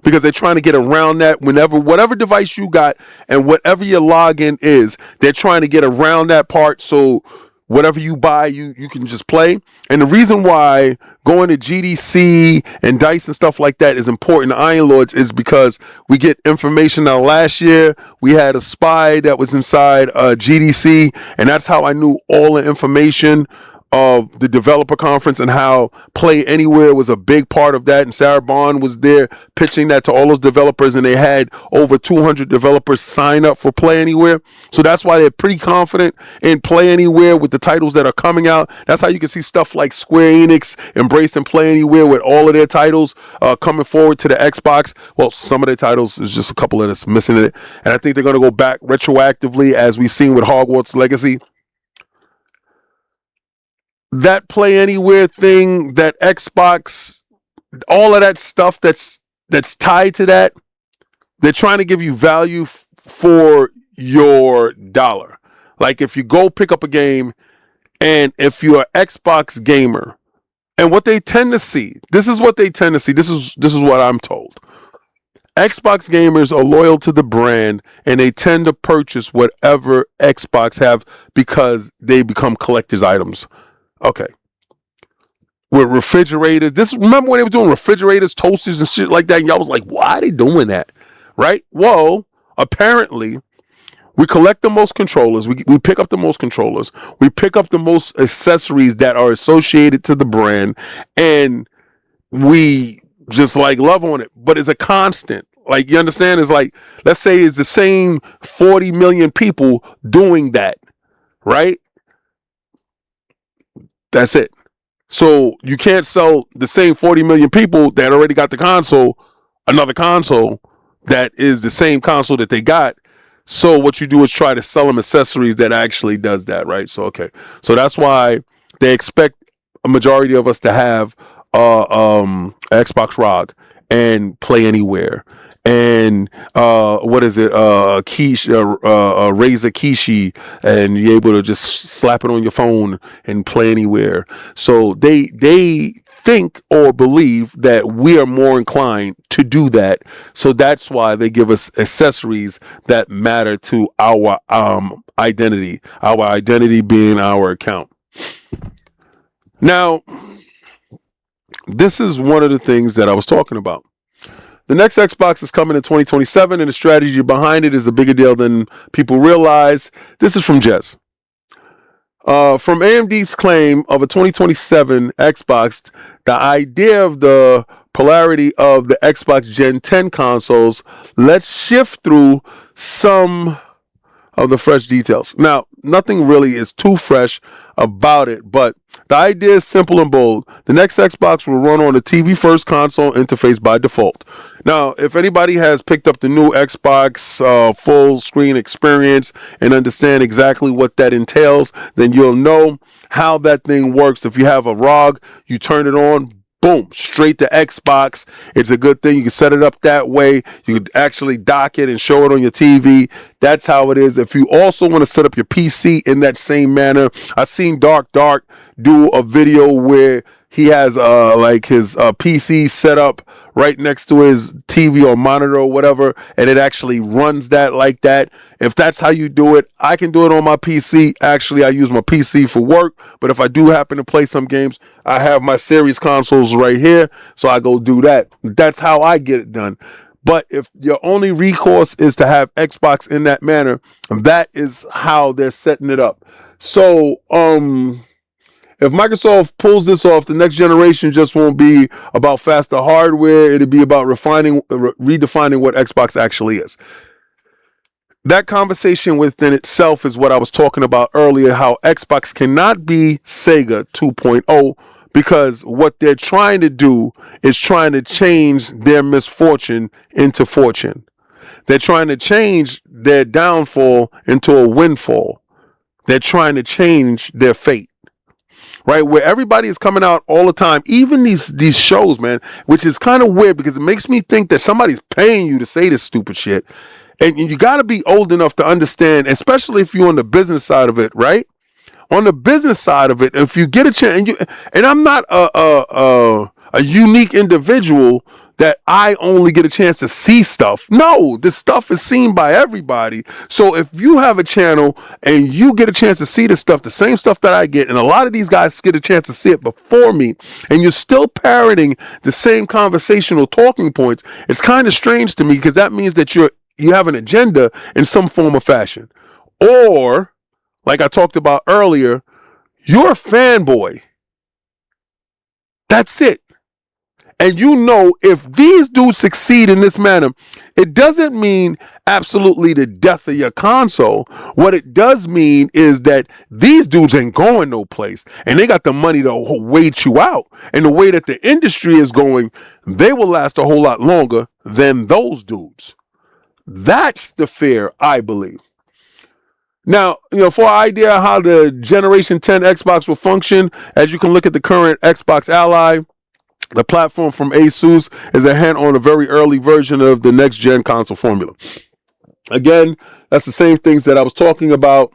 because they're trying to get around that. Whatever device you got and whatever your login is, they're trying to get around that part. So whatever you buy, you can just play. And the reason why going to GDC and DICE and stuff like that is important to Iron Lords is because we get information. Now, last year, we had a spy that was inside GDC, and that's how I knew all the information of the developer conference and how Play Anywhere was a big part of that. And Sarah Bond was there pitching that to all those developers, and they had over 200 developers sign up for Play Anywhere. So that's why they're pretty confident in Play Anywhere with the titles that are coming out. That's how you can see stuff like Square Enix embracing Play Anywhere with all of their titles coming forward to the Xbox. Well, some of their titles is just a couple of that's missing in it. And I think they're going to go back retroactively, as we've seen with Hogwarts Legacy. That Play Anywhere thing, that Xbox, all of that stuff that's tied to that, they're trying to give you value for your dollar. Like if you go pick up a game, and if you're an Xbox gamer, and what they tend to see, this is what I'm told. Xbox gamers are loyal to the brand, and they tend to purchase whatever Xbox have because they become collector's items. Okay. With refrigerators. Remember when they were doing refrigerators, toasters, and shit like that? And y'all was like, why are they doing that? Right? Well, apparently, we collect the most controllers. We pick up the most controllers. We pick up the most accessories that are associated to the brand. And we just like love on it. But it's a constant. Like, you understand? It's like, let's say it's the same 40 million people doing that. Right? That's it. So you can't sell the same 40 million people that already got the console, another console that is the same console that they got. So what you do is try to sell them accessories that actually does that, right? So, okay. So that's why they expect a majority of us to have Xbox ROG and Play Anywhere. And what is it? Razer Kishi, and you're able to just slap it on your phone and play anywhere. So they think or believe that we are more inclined to do that. So that's why they give us accessories that matter to our identity. Our identity being our account. Now, this is one of the things that I was talking about. The next Xbox is coming in 2027, and the strategy behind it is a bigger deal than people realize. This is from Jez. From AMD's claim of a 2027 Xbox, the idea of the polarity of the Xbox Gen 10 consoles, let's shift through some of the fresh details. Now, nothing really is too fresh about it, but the idea is simple and bold. The next Xbox will run on a TV first console interface by default. Now, if anybody has picked up the new Xbox full screen experience and understand exactly what that entails, then you'll know how that thing works. If you have a ROG, you turn it on, boom, straight to Xbox. It's a good thing. You can set it up that way. You could actually dock it and show it on your TV. That's how it is. If you also want to set up your PC in that same manner, I've seen Dark do a video where he has like his PC set up right next to his TV or monitor or whatever, and it actually runs that like that. If that's how you do it, I can do it on my PC. Actually, I use my PC for work, but if I do happen to play some games, I have my series consoles right here, so I go do that. That's how I get it done. But if your only recourse is to have Xbox in that manner, that is how they're setting it up. So, if Microsoft pulls this off, the next generation just won't be about faster hardware. It'll be about redefining what Xbox actually is. That conversation within itself is what I was talking about earlier, how Xbox cannot be Sega 2.0, because what they're trying to do is trying to change their misfortune into fortune. They're trying to change their downfall into a windfall. They're trying to change their fate. Right, where everybody is coming out all the time, even these shows, man, which is kind of weird because it makes me think that somebody's paying you to say this stupid shit. And you got to be old enough to understand, especially if you're on the business side of it, right? On the business side of it, if you get a chance, and I'm not a unique individual that I only get a chance to see stuff. No, this stuff is seen by everybody. So if you have a channel and you get a chance to see this stuff, the same stuff that I get, and a lot of these guys get a chance to see it before me, and you're still parroting the same conversational talking points, it's kind of strange to me, because that means that you have an agenda in some form or fashion. Or, like I talked about earlier, you're a fanboy. That's it. And you know, if these dudes succeed in this manner, it doesn't mean absolutely the death of your console. What it does mean is that these dudes ain't going no place, and they got the money to wait you out. And the way that the industry is going, they will last a whole lot longer than those dudes. That's the fear, I believe. Now, for an idea how the Generation 10 Xbox will function, as you can look at the current Xbox Ally, the platform from Asus is a hint on a very early version of the next gen console formula. Again, that's the same things that I was talking about.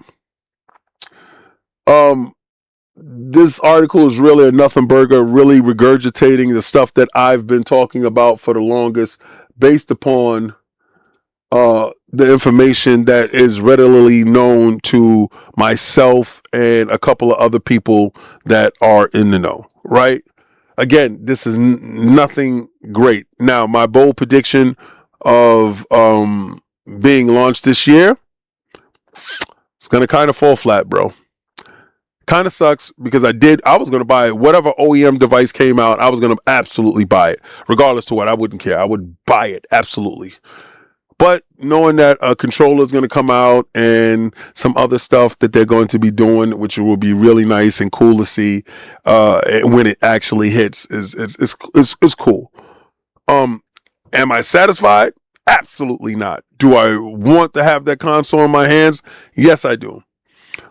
This article is really a nothing burger, really regurgitating the stuff that I've been talking about for the longest, based upon the information that is readily known to myself and a couple of other people that are in the know, right? Again, this is nothing great. Now, my bold prediction of being launched this year, it's going to kind of fall flat, bro. Kind of sucks, because I was going to buy whatever OEM device came out. I was going to absolutely buy it. Regardless to what, I wouldn't care. I would buy it, absolutely. But knowing that a controller is going to come out and some other stuff that they're going to be doing, which will be really nice and cool to see when it actually hits, is cool. Am I satisfied? Absolutely not. Do I want to have that console in my hands? Yes, I do.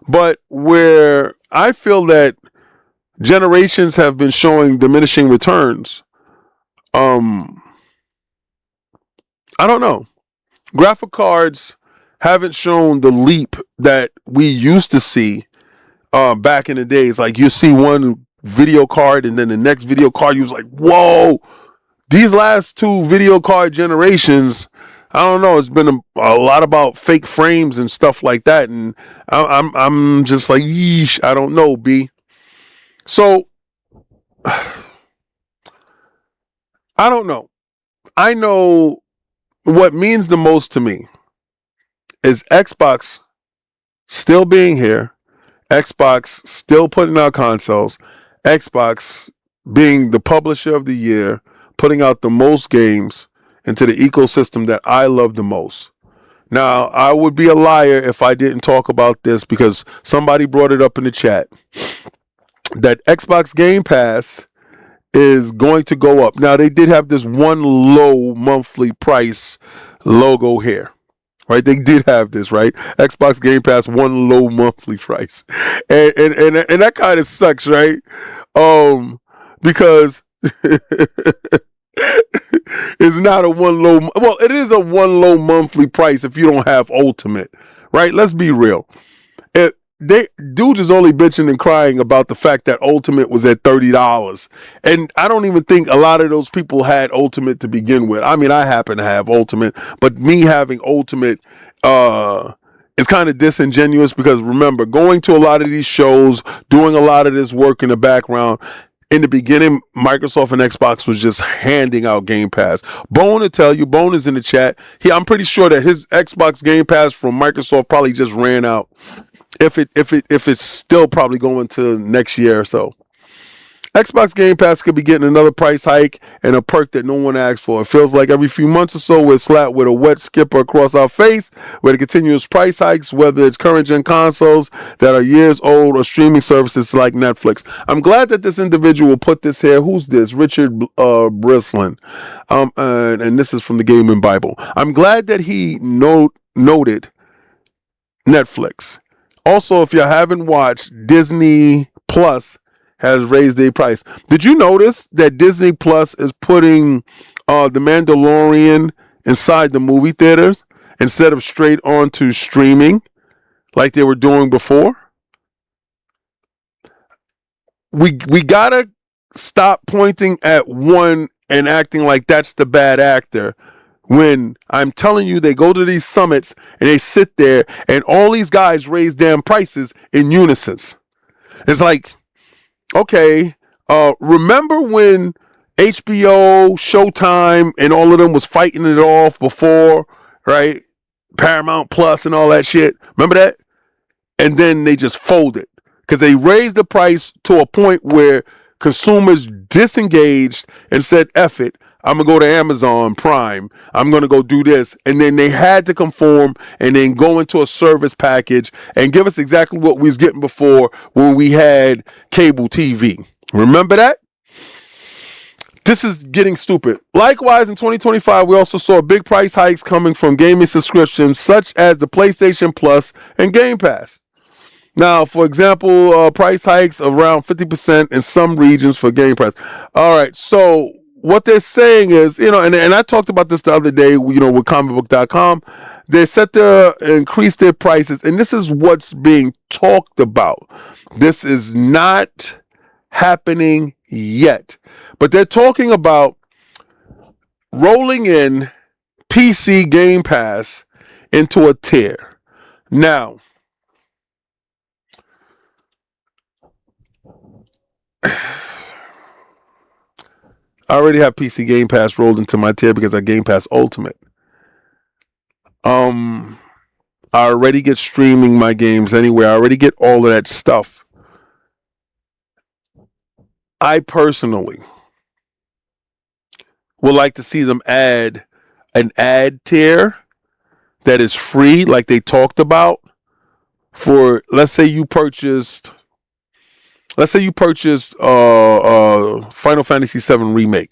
But where I feel that generations have been showing diminishing returns, I don't know. Graphic cards haven't shown the leap that we used to see back in the days. Like, you see one video card and then the next video card, you was like, whoa. These last two video card generations, I don't know, it's been a lot about fake frames and stuff like that. And I'm just like, yeesh, I don't know, B. So, I don't know. I know what means the most to me is Xbox still being here, Xbox still putting out consoles, Xbox being the publisher of the year, putting out the most games into the ecosystem that I love the most. Now, I would be a liar if I didn't talk about this, because somebody brought it up in the chat, that Xbox Game Pass is going to go up. Now, they did have this one low monthly price logo here, right? They did have this, right? Xbox Game Pass, one low monthly price. And that kind of sucks, right? Because it's not a one low, well, it is a one low monthly price if you don't have Ultimate, right? Let's be real. dudes is only bitching and crying about the fact that Ultimate was at $30. And I don't even think a lot of those people had Ultimate to begin with. I mean, I happen to have Ultimate, but me having Ultimate is kind of disingenuous because remember, going to a lot of these shows, doing a lot of this work in the background, in the beginning, Microsoft and Xbox was just handing out Game Pass. Bone to tell you, Bone is in the chat. I'm pretty sure that his Xbox Game Pass from Microsoft probably just ran out. If it's still probably going to next year or so. Xbox Game Pass could be getting another price hike and a perk that no one asked for. It feels like every few months or so we're slapped with a wet skipper across our face with the continuous price hikes, whether it's current gen consoles that are years old or streaming services like Netflix. I'm glad that this individual put this here. Who's this? Richard Brislin. And this is from the Gaming Bible. I'm glad that he noted Netflix. Also, if you haven't watched, Disney Plus has raised their price. Did you notice that Disney Plus is putting The Mandalorian inside the movie theaters instead of straight onto streaming like they were doing before? We gotta stop pointing at one and acting like that's the bad actor. When I'm telling you, they go to these summits and they sit there and all these guys raise damn prices in unison. It's like, okay, remember when HBO, Showtime, and all of them was fighting it off before, right? Paramount Plus and all that shit. Remember that? And then they just folded because they raised the price to a point where consumers disengaged and said, F it. I'm going to go to Amazon Prime. I'm going to go do this. And then they had to conform and then go into a service package and give us exactly what we was getting before when we had cable TV. Remember that? This is getting stupid. Likewise, in 2025, we also saw big price hikes coming from gaming subscriptions such as the PlayStation Plus and Game Pass. Now, for example, price hikes around 50% in some regions for Game Pass. All right, so what they're saying is, and I talked about this the other day, with comicbook.com. They set to increase their prices, and this is what's being talked about. This is not happening yet, but they're talking about rolling in PC Game Pass into a tier. Now, I already have PC Game Pass rolled into my tier because I Game Pass Ultimate. I already get streaming my games anywhere. I already get all of that stuff. I personally would like to see them add an ad tier that is free, like they talked about, for, let's say you purchased Final Fantasy VII Remake,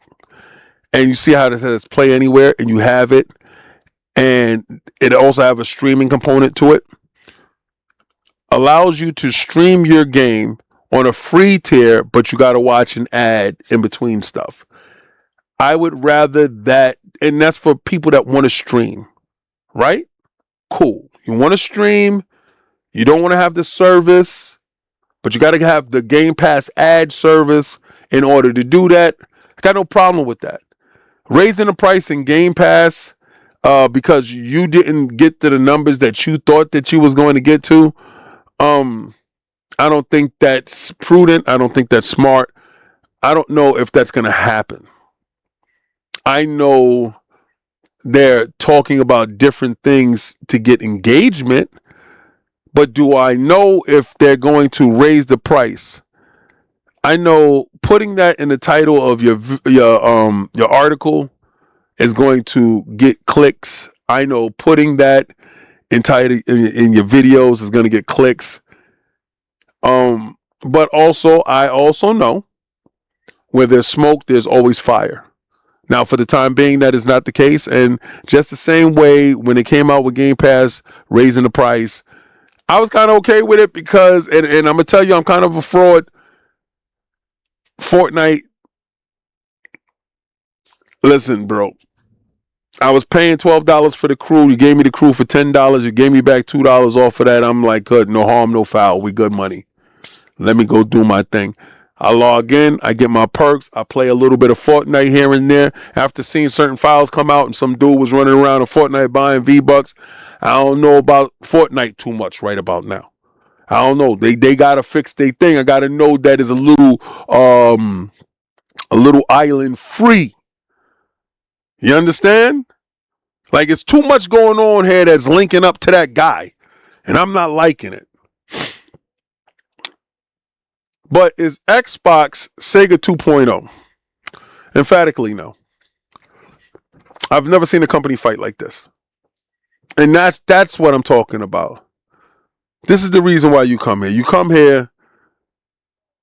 and you see how it says play anywhere, and you have it, and it also have a streaming component to it. Allows you to stream your game on a free tier, but you got to watch an ad in between stuff. I would rather that, and that's for people that want to stream, right? Cool. You want to stream, you don't want to have the service, but you got to have the Game Pass ad service in order to do that. I got no problem with that. Raising the price in Game Pass because you didn't get to the numbers that you thought that you was going to get to, I don't think that's prudent. I don't think that's smart. I don't know if that's going to happen. I know they're talking about different things to get engagement, but do I know if they're going to raise the price? I know putting that in the title of your article is going to get clicks. I know putting that in your videos is going to get clicks. But also, I also know where there's smoke, there's always fire. Now, for the time being, that is not the case. And just the same way when it came out with Game Pass raising the price, I was kind of okay with it because, and I'm going to tell you, I'm kind of a fraud. Fortnite. Listen, bro. I was paying $12 for the crew. You gave me the crew for $10. You gave me back $2 off of that. I'm like, good, no harm, no foul. We good money. Let me go do my thing. I log in, I get my perks, I play a little bit of Fortnite here and there. After seeing certain files come out and some dude was running around in Fortnite buying V-Bucks, I don't know about Fortnite too much right about now. I don't know. They gotta fix their thing. I gotta know that is a little island free. You understand? Like, it's too much going on here that's linking up to that guy, and I'm not liking it. But is Xbox Sega 2.0? Emphatically no. I've never seen a company fight like this. And that's what I'm talking about. This is the reason why you come here. You come here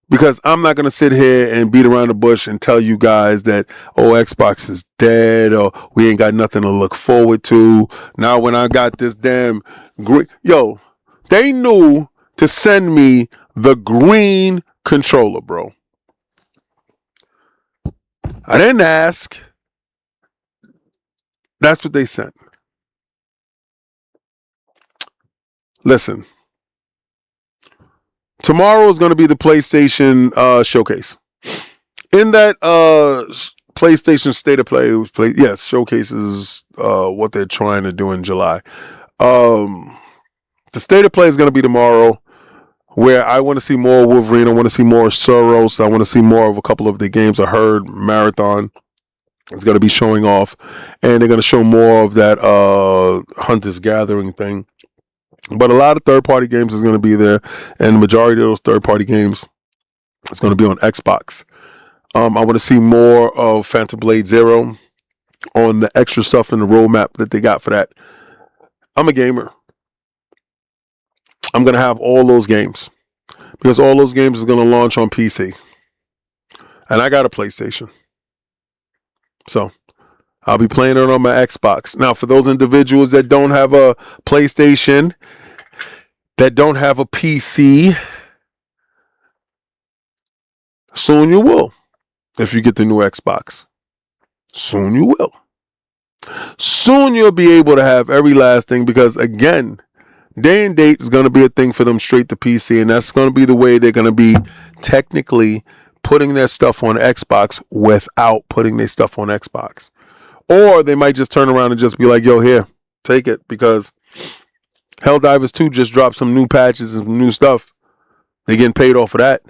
because I'm not going to sit here and beat around the bush and tell you guys that, oh, Xbox is dead, or we ain't got nothing to look forward to. Now when I got this damn green... Yo, they knew to send me the green controller, bro. I didn't ask. That's what they sent. Listen. Tomorrow is going to be the PlayStation showcase. In that PlayStation State of Play, yes, showcases what they're trying to do in July. The State of Play is going to be tomorrow, where I want to see more Wolverine. I want to see more Soros. I want to see more of a couple of the games. I heard Marathon is going to be showing off, and they're going to show more of that Hunter's Gathering thing. But a lot of third-party games is going to be there, and the majority of those third-party games is going to be on Xbox. I want to see more of Phantom Blade Zero on the extra stuff in the roadmap that they got for that. I'm a gamer. I'm going to have all those games because all those games is going to launch on PC. And I got a PlayStation. So I'll be playing it on my Xbox. Now, for those individuals that don't have a PlayStation, that don't have a PC, soon you will. If you get the new Xbox, soon you will. Soon you'll be able to have every last thing because, again, day and date is going to be a thing for them straight to PC, and that's going to be the way they're going to be technically putting their stuff on Xbox without putting their stuff on Xbox. Or they might just turn around and just be like, yo, here, take it, because Helldivers 2 just dropped some new patches and some new stuff. They're getting paid off of that.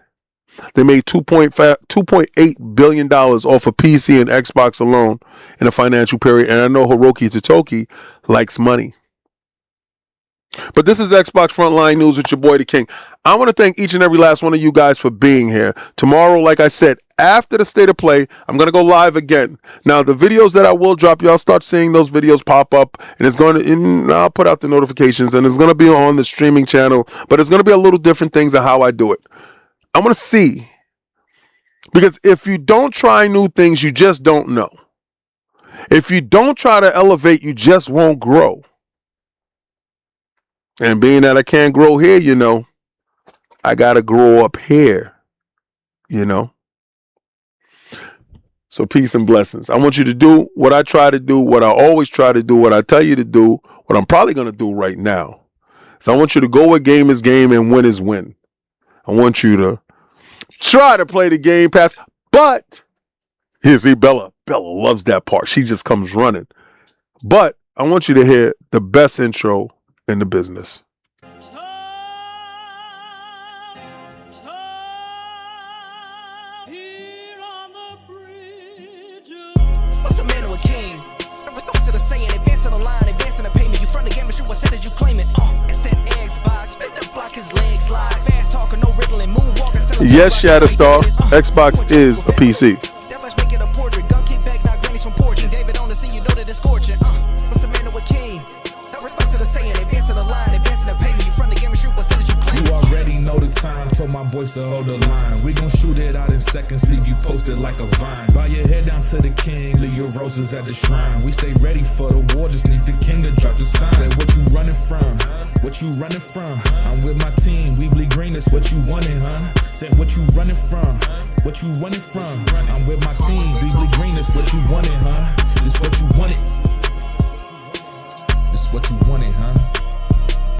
They made $2.8 billion off of PC and Xbox alone in a financial period, and I know Hiroki Totoki likes money. But this is Xbox Frontline News with your boy, The King. I want to thank each and every last one of you guys for being here. Tomorrow, like I said, after the State of Play, I'm going to go live again. Now, the videos that I will drop, y'all start seeing those videos pop up, and it's going to, and I'll put out the notifications, and it's going to be on the streaming channel, but it's going to be a little different things of how I do it. I want to see, because if you don't try new things, you just don't know. If you don't try to elevate, you just won't grow. And being that I can't grow here, you know, I got to grow up here, you know. So peace and blessings. I want you to do what I try to do, what I always try to do, what I tell you to do, what I'm probably going to do right now. So I want you to go where game is game and win is win. I want you to try to play the Game Pass, but here, see, Bella loves that part. She just comes running. But I want you to hear the best intro in the business. What's a man or a king? What's it saying? Advancing the line, advancing the payment. You front the game and shoot what said as you claim it. It's that Xbox. Spin the block, his legs slide. Fast talking, no riddling, moonwalking. Yes, Shatterstar. Xbox is a PC. That much make it a portrait. Gun kick back, knock grannies from porches. David on the sea, you know that it's scorching. What's a man or a king? What's it saying? Advancing the line, advancing the payment. You front the game and shoot what said as you claim it. You already know the time. Told my boys to hold the line. We gon' shoot it out in seconds, leave you posted like a vine. Bow your head down to the king, leave your roses at the shrine. We stay ready for the war, just need the king to drop the sign. Say what you running from, what you running from. I'm with my team, we bleed green, that's what you wanted, huh? Say what you running from, what you running from. I'm with my team, we bleed green, that's what you wanted, huh? This what you wanted. It's what you wanted, huh?